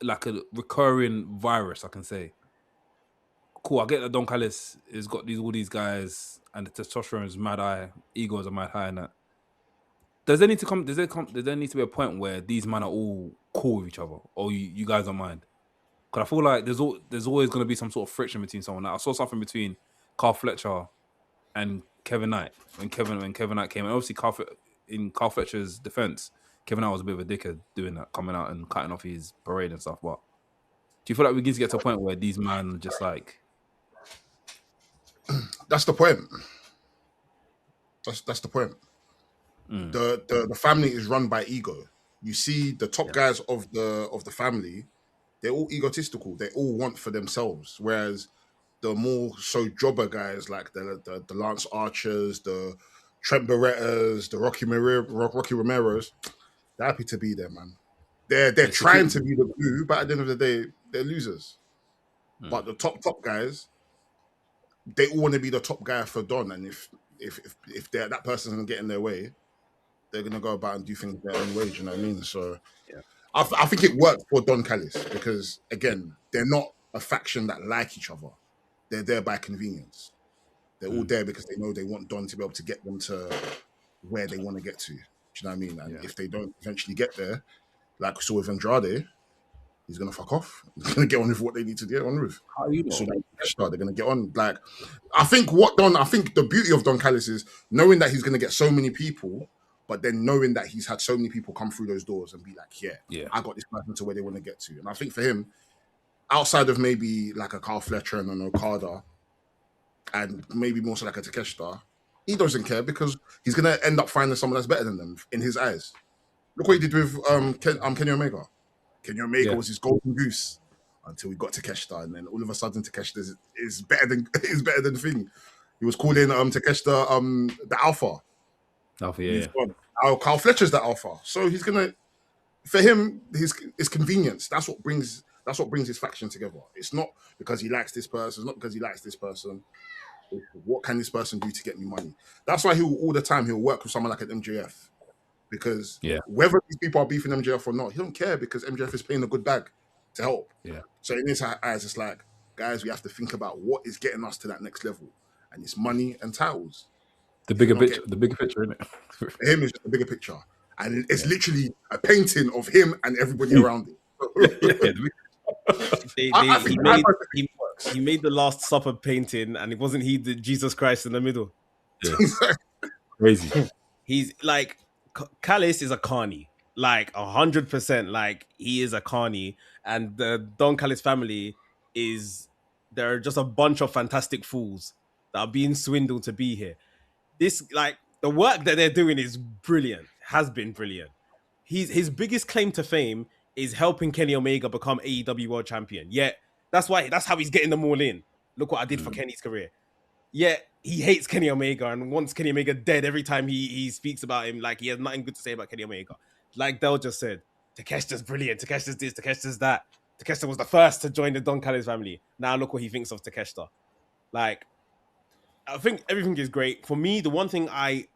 like a recurring virus, I can say. Cool, I get that Don Callis has got all these guys, and the testosterone is mad high, egos are mad high, and that. Does there need to be a point where these men are all cool with each other, or you guys don't mind? Because I feel like there's always going to be some sort of friction between someone. Like I saw something between Carl Fletcher and Kevin Knight when Kevin Knight came, and obviously in Carl Fletcher's defense, Kevin Knight was a bit of a dickhead doing that, coming out and cutting off his parade and stuff. But do you feel like we need to get to a point where these men just like? That's the point. That's the point. The family is run by ego. You see, the top guys of the family, they're all egotistical. They all want for themselves. Whereas the more so jobber guys, like the Lance Archers, the Trent Berettas, the Rocky Romeros, they're happy to be there, man. They're trying to be the glue, but at the end of the day, they're losers. But the top guys, they all want to be the top guy for Don, and if that person's gonna get in their way, they're gonna go about and do things their own way. Do you know what I mean? So, I think it worked for Don Callis because again, they're not a faction that like each other. They're there by convenience. They're all there because they know they want Don to be able to get them to where they want to get to. Do you know what I mean? And if they don't eventually get there, like we saw with Andrade, he's gonna fuck off. He's gonna get on with what they need to get on with. How you know? So they're gonna get on. Like, I think the beauty of Don Callis is knowing that he's gonna get so many people, but then knowing that he's had so many people come through those doors and be like, yeah, I got this person to where they want to get to. And I think for him, outside of maybe like a Carl Fletcher and an Okada, and maybe more so like a Takeshita, he doesn't care because he's gonna end up finding someone that's better than them in his eyes. Look what he did with Kenny Omega. Kenny Omega was his golden goose until we got Takeshita, and then all of a sudden Takeshita is better than Thing. He was calling Takeshita the Alpha. Alpha, yeah. Carl Fletcher's the Alpha, so he's gonna. For him, his convenience. That's what brings his faction together. It's not because he likes this person. It's not because he likes this person. It's what can this person do to get me money? That's why he'll work with someone like an MJF. Because whether these people are beefing MJF or not, he don't care because MJF is paying a good bag to help. Yeah. So in his eyes, it's like, guys, we have to think about what is getting us to that next level, and it's money and titles. The bigger picture, isn't it? For him is just the bigger picture, and it's literally a painting of him and everybody around him. He made the Last Supper painting, and it wasn't he the Jesus Christ in the middle. Yeah. Crazy. He's like. Callis is a carny, like 100%. Like he is a carny, and the Don Callis family they're just a bunch of fantastic fools that are being swindled to be here. This, like, the work that they're doing is brilliant, has been brilliant. His biggest claim to fame is helping Kenny Omega become AEW World Champion. Yeah, that's how he's getting them all in. Look what I did for Kenny's career. Yeah, he hates Kenny Omega and wants Kenny Omega dead every time he speaks about him. Like, he has nothing good to say about Kenny Omega. Like Del just said, Takeshita's brilliant. Takeshita's this, Takeshita's that. Takeshita was the first to join the Don Callis family. Now look what he thinks of Takeshita. Like, I think everything is great. For me, the one thing I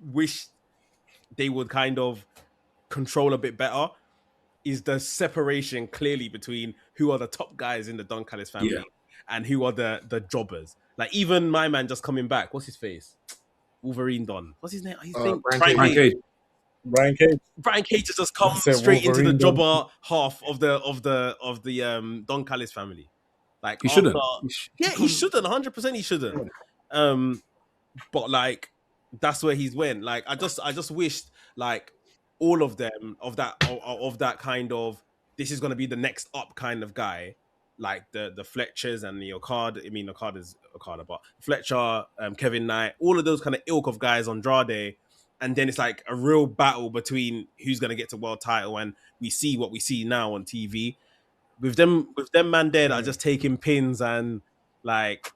wish they would kind of control a bit better is the separation clearly between who are the top guys in the Don Callis family and who are the jobbers. Like, even my man just coming back. What's his face? Wolverine Don. What's his name? Brian Cage. Brian Cage has just come straight into the jobber half of the Don Callis family. Like, he shouldn't. He shouldn't. 100% he shouldn't. But like, that's where he's went. Like, I just wished, like, all of them of that kind of, this is going to be the next up kind of guy, like the Fletchers and the Okada. I mean, Okada's Okada, but Fletcher, Kevin Knight, all of those kind of ilk of guys, Andrade, and then it's like a real battle between who's going to get to world title, and we see what we see now on TV with them man there that are just taking pins, and like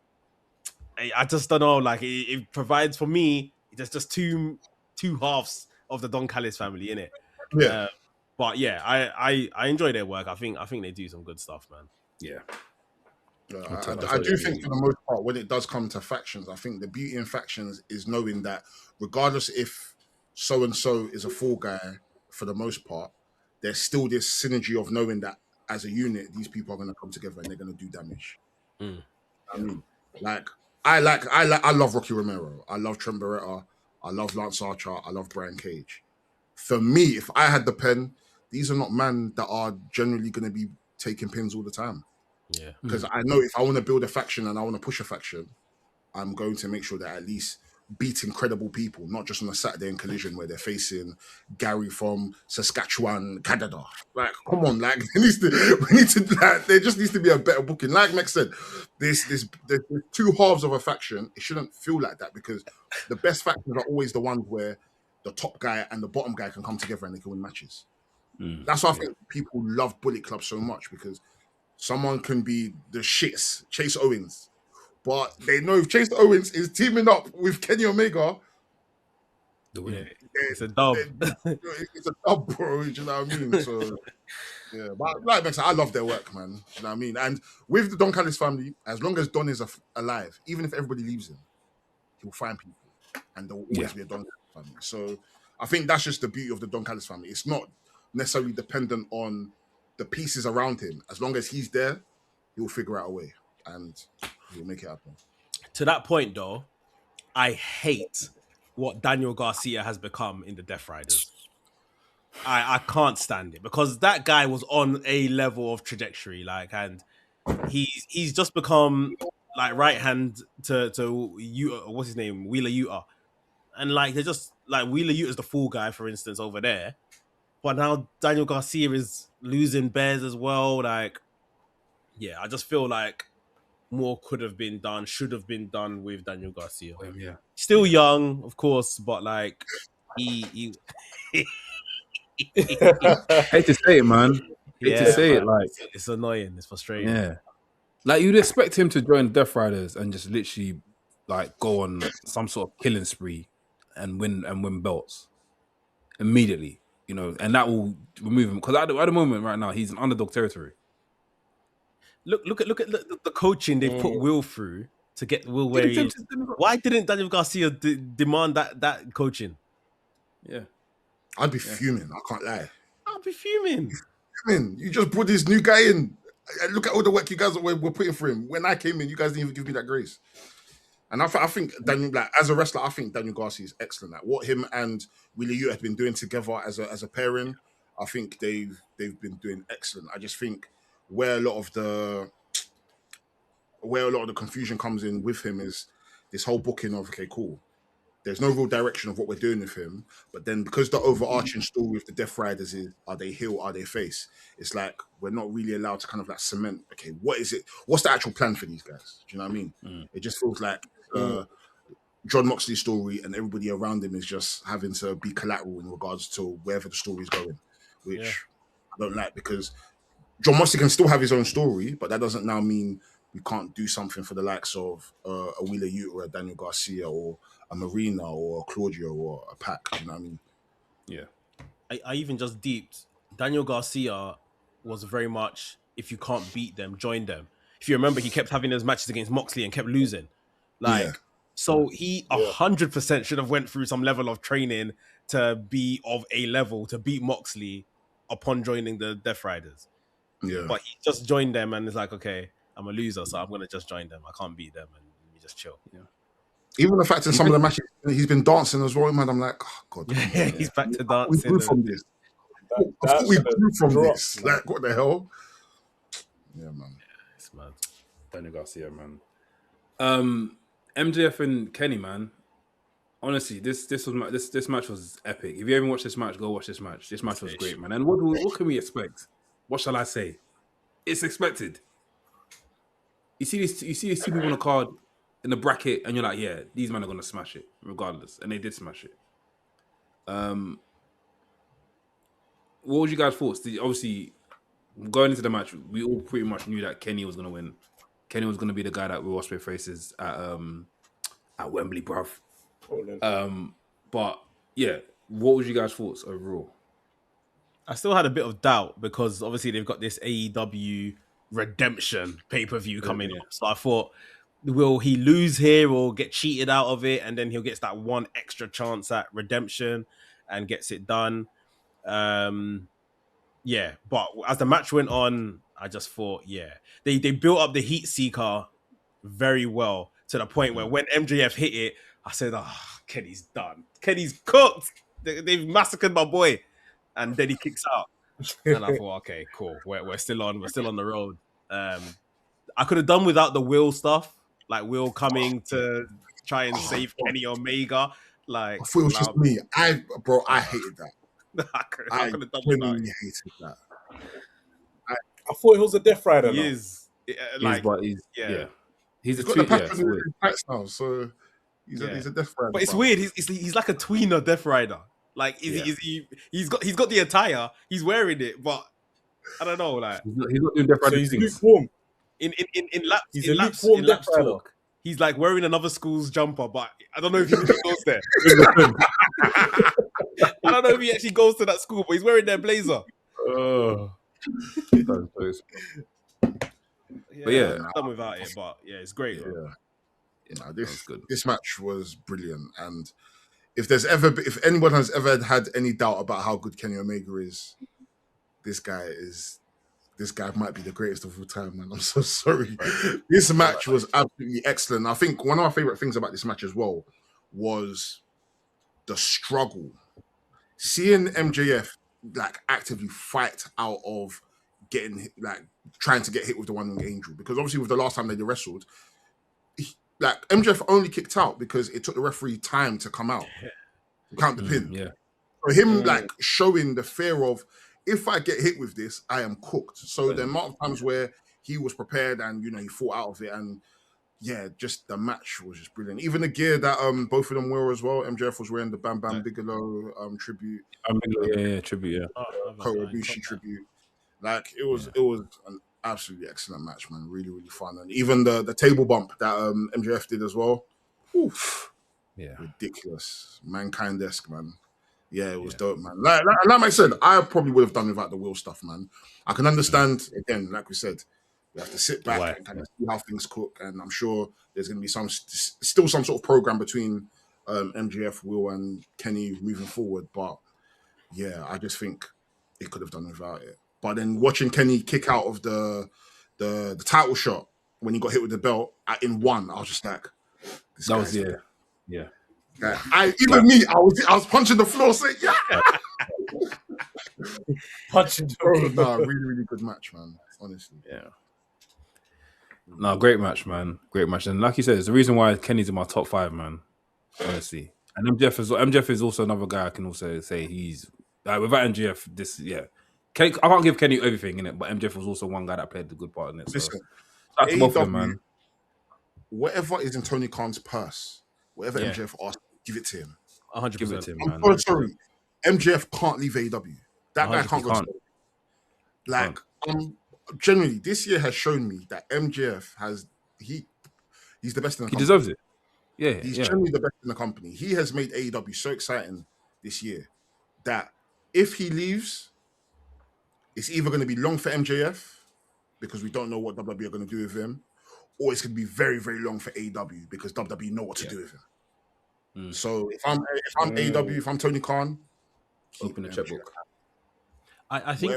I just don't know, like it provides for me. There's just two halves of the Don Callis family in it. Yeah. But yeah, I enjoy their work. I think they do some good stuff, man. Yeah. I do think for the most part, when it does come to factions, I think the beauty in factions is knowing that regardless if so and so is a fall guy, for the most part, there's still this synergy of knowing that as a unit, these people are going to come together and they're going to do damage. I mean, I love Rocky Romero. I love Trent Beretta. I love Lance Archer. I love Brian Cage. For me, if I had the pen, these are not men that are generally going to be taking pins all the time. Yeah. Because I know if I want to build a faction and I want to push a faction, I'm going to make sure that at least beating credible people, not just on a Saturday in Collision where they're facing Gary from Saskatchewan, Canada. Like, come on, like there just needs to be a better booking. Like Meg said, there's two halves of a faction. It shouldn't feel like that because the best factions are always the ones where the top guy and the bottom guy can come together and they can win matches. That's why I think people love Bullet Club so much, because someone can be the shits, Chase Owens, but they know if Chase Owens is teaming up with Kenny Omega, it's a dub. It's a dub, bro. Do you know what I mean? So, yeah, but like I said, I love their work, man. Do you know what I mean? And with the Don Callis family, as long as Don is alive, even if everybody leaves him, he'll find people, and there will always be a Don Callis family. So, I think that's just the beauty of the Don Callis family. It's not necessarily dependent on the pieces around him. As long as he's there, he'll figure out a way and he'll make it happen. To that point, though, I hate what Daniel Garcia has become in the Death Riders. I can't stand it because that guy was on a level of trajectory, like, and he's just become like right hand to Utah, what's his name, Wheeler Utah, and like they're just like Wheeler Utah's the fool guy, for instance, over there. But now Daniel Garcia is losing bears as well. Like, yeah, I just feel like more could have been done, should have been done with Daniel Garcia. Yeah. Still young, of course, but like he hate to say it, man. Hate to say it, like it's annoying, it's frustrating. Yeah. Like you'd expect him to join Death Riders and just literally like go on some sort of killing spree and win belts immediately. You know, and that will remove him because at the moment right now he's in underdog territory. Look at the coaching they've put Will through to get Will where he is. Why didn't Daniel Garcia demand that coaching? Yeah, I'd be fuming. I can't lie. I'd be fuming. You just brought this new guy in. Look at all the work you guys were putting for him. When I came in, you guys didn't even give me that grace. And I think Daniel, like as a wrestler, I think Daniel Garcia is excellent. Like what him and Wheeler Utah have been doing together as a pairing, I think they've been doing excellent. I just think where a lot of the confusion comes in with him is this whole booking of, okay, cool, there's no real direction of what we're doing with him, but then because the overarching story with the Death Riders is, are they heel, are they face, it's like we're not really allowed to kind of like cement, okay, what is it, what's the actual plan for these guys? Do you know what I mean? It just feels like John Moxley's story and everybody around him is just having to be collateral in regards to wherever the story is going, which I don't like, because John Moxley can still have his own story, but that doesn't now mean we can't do something for the likes of a Wheeler Utah or a Daniel Garcia or a Marina or a Claudio or a Pac. You know what I mean? Yeah. I even just deeped. Daniel Garcia was very much, if you can't beat them, join them. If you remember, he kept having those matches against Moxley and kept losing. So he 100% should have went through some level of training to be of a level to beat Moxley upon joining the Death Riders. Yeah. But he just joined them and it's like, okay, I'm a loser, so I'm going to just join them. I can't beat them and let me just chill. Yeah. Even the fact in some of the matches, he's been dancing as well, man. I'm like, oh, God. He's back to dancing. We grew from this. I thought we grew from this. Like, what the hell? Yeah, man. It's mad. Daniel Garcia, man. MJF and Kenny, man. Honestly, this match was epic. If you haven't watched this match, go watch this match. This match was great, man. And what can we expect? What shall I say? It's expected. You see these two people on the card in the bracket, and you're like, yeah, these men are gonna smash it regardless, and they did smash it. What was you guys' thoughts? Obviously, going into the match, we all pretty much knew that Kenny was gonna win. Kenny was gonna be the guy that Will Ospreay faces at Wembley, bruv. But yeah, what was you guys' thoughts overall? I still had a bit of doubt because obviously they've got this AEW redemption pay-per-view coming up. So I thought, will he lose here or get cheated out of it? And then he'll get that one extra chance at redemption and gets it done. Yeah, but as the match went on, I just thought, yeah, they built up the heat seeker very well to the point where when MJF hit it, I said, Kenny's done. Kenny's cooked. They've massacred my boy. And then he kicks out. And I thought, okay, cool. We're still on the road. I could have done without the Will stuff, like Will coming to try and save Kenny Omega. Like, I thought it was just me. I hated that. I could have done without it. Hated that. I thought he was a Death Rider. He is. He's got the patches in his pants now, so he's a Death Rider. But it's weird. He's like a tweener Death Rider. Like, he's got the attire, he's wearing it, but I don't know, like he's not doing Death Rider he's things. lukewarm. In laps talk, he's like wearing another school's jumper, but I don't know if he really goes there. I don't know if he actually goes to that school, but he's wearing their blazer. But yeah, done without it, but yeah, it's great. This match was brilliant, and if anyone has ever had any doubt about how good Kenny Omega is, this guy might be the greatest of all time, man. I'm so sorry. This match was absolutely excellent. I think one of my favorite things about this match as well was the struggle. Seeing MJF like actively fight out of trying to get hit with the one-winged angel, because obviously with the last time they wrestled, like MJF only kicked out because it took the referee time to come out, count the pin. Yeah. So him like showing the fear of, if I get hit with this, I am cooked. So the amount of times where he was prepared and he fought out of it, and just the match was just brilliant. Even the gear that both of them wore as well. MJF was wearing the Bam Bam Bigelow tribute. Tribute. Kota Ibushi tribute. Like it was an absolutely excellent match, man. Really, really fun. And even the table bump that MJF did as well. Oof. Yeah. Ridiculous. Mankind-esque, man. Yeah, it was dope, man. Like I said, I probably would have done without the Will stuff, man. I can understand, again, like we said, we have to sit back and kind of see how things cook. And I'm sure there's going to be still some sort of program between MJF, Will, and Kenny moving forward. But yeah, I just think it could have done without it. But then watching Kenny kick out of the title shot when he got hit with the belt in one, I was just like, yeah. I was punching the floor saying, yeah. Punching the floor. No, really, really good match, man. Honestly. Yeah. No, great match, man. Great match. And like you said, it's the reason why Kenny's in my top 5, man. Honestly. And MJF is also another guy I can also say he's without MJF, I can't give Kenny everything in it, but MJF was also one guy that played the good part in it. So. Listen, AEW, man. Whatever is in Tony Khan's purse, whatever MJF asks, give it to him. 100%. Give it to him, man. I'm sorry. MJF can't leave AEW. That guy can't go. Like, generally, this year has shown me that MJF he's the best in the company. He deserves it. Yeah, he's generally the best in the company. He has made AEW so exciting this year that if he leaves, it's either going to be long for MJF because we don't know what WWE are going to do with him, or it's going to be very, very long for AEW because WWE know what to do with him. So if I'm AEW, if I'm Tony Khan, open the checkbook. I think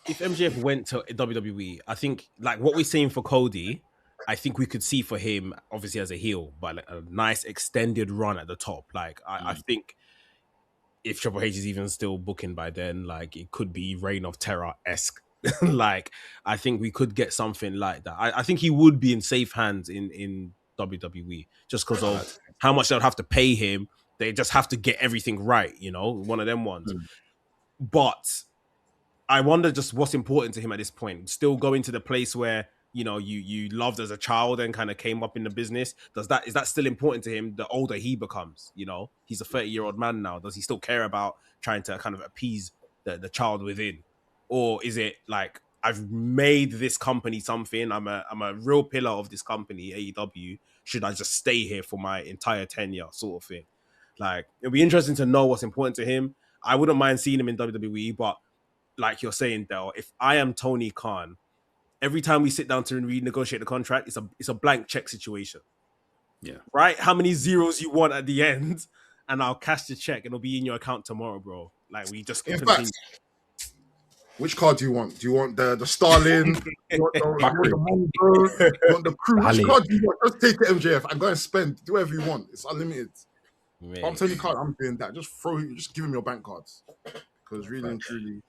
if MJF went to WWE, I think like what we're seeing for Cody, I think we could see for him obviously as a heel, but like a nice extended run at the top. Like I think if Triple H is even still booking by then, like it could be Reign of Terror-esque. Like I think we could get something like that. I think he would be in safe hands in WWE just because of how much they'll have to pay him. They just have to get everything right, you know, one of them ones. But I wonder just what's important to him at this point. Still going to the place where, you know, you loved as a child and kind of came up in the business. Is that still important to him the older he becomes? You know, he's a 30-year-old man now. Does he still care about trying to kind of appease the child within? Or is it like, I've made this company something, I'm a real pillar of this company, AEW. Should I just stay here for my entire tenure, sort of thing? Like, it'll be interesting to know what's important to him. I wouldn't mind seeing him in WWE, but like you're saying, Del, if I am Tony Khan, every time we sit down to renegotiate the contract, it's a blank check situation. Yeah. Right? How many zeros you want at the end, and I'll cash the check and it'll be in your account tomorrow, bro. Like, we just In continue. fact, which card do you want? Do you want the Starling? You want the Mongo? You want the Crew? Which card do you want? Just take it, MJF, and go and spend. Do whatever you want. It's unlimited. Man. I'm telling you, I'm doing that. Just give him your bank cards. Because really and truly,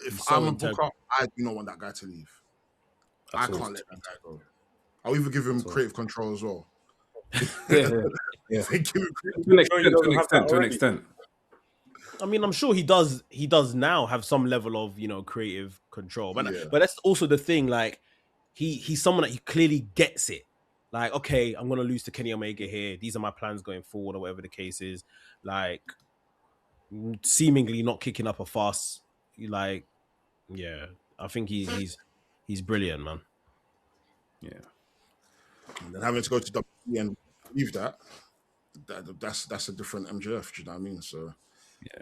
if I'm a booker, I do not want that guy to leave. I can't let that guy go. I'll even give him creative control as well. Yeah. To an extent. I mean, I'm sure he does now have some level of, you know, creative control. But that's also the thing, like, he's someone that he clearly gets it. Like, okay, I'm gonna lose to Kenny Omega here. These are my plans going forward, or whatever the case is. Like, seemingly not kicking up a fuss. Like, yeah, I think he's brilliant, man. Yeah. And then having to go to WWE and leave that's a different MJF. Do you know what I mean? So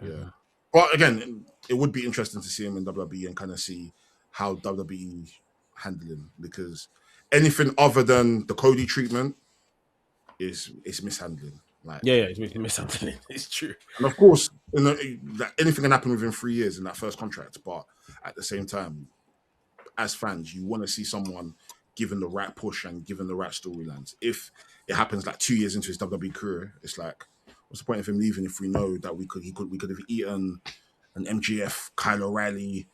yeah. But again, it would be interesting to see him in WWE and kind of see how WWE handle him, because anything other than the Cody treatment is mishandling. Like, it's mishandling. It's true. And of course, anything can happen within 3 years in that first contract. But at the same time, as fans, you want to see someone given the right push and given the right storylines. If it happens like 2 years into his WWE career, it's like, what's the point of him leaving if we know that we could have eaten an MGF Kyle O'Reilly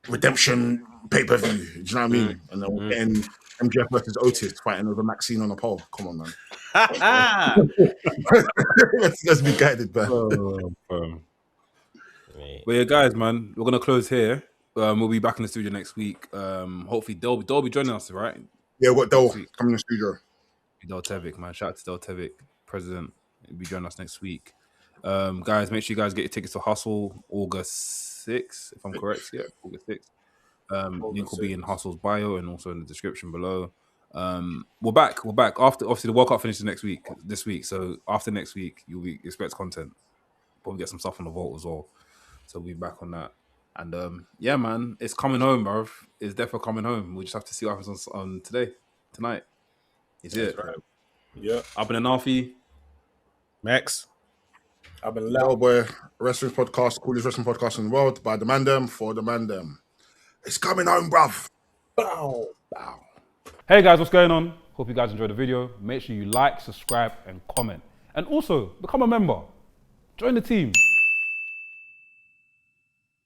redemption pay-per-view? Do you know what I mean? And then we're getting MGF versus Otis fighting over Maxine on a pole. Come on, man. let's be guided, man. Well, yeah, guys, man, we're gonna close here. We'll be back in the studio next week. Hopefully, Del be joining us, right? Yeah, we've got Del coming in the studio. Del Tevic, man. Shout out to Del Tevic, president. He'll be joining us next week. Guys, make sure you guys get your tickets to Hustle August 6th, if I'm correct. Yeah, August 6th. Link will be in Hustle's bio and also in the description below. We're back after, obviously, the World Cup finishes this week. So after next week, you'll expect content. Probably get some stuff on the vault as well. So we'll be back on that. And yeah, man, it's coming home, bro. It's definitely coming home. We just have to see what happens on tonight. Is it? Right. Yeah. I've been Anafi. Max. I've been Loud Boy, wrestling podcast, coolest wrestling podcast in the world, by the Mandem, for the Mandem. It's coming home, bruv. Bow. Hey guys, what's going on? Hope you guys enjoyed the video. Make sure you like, subscribe, and comment. And also, become a member. Join the team.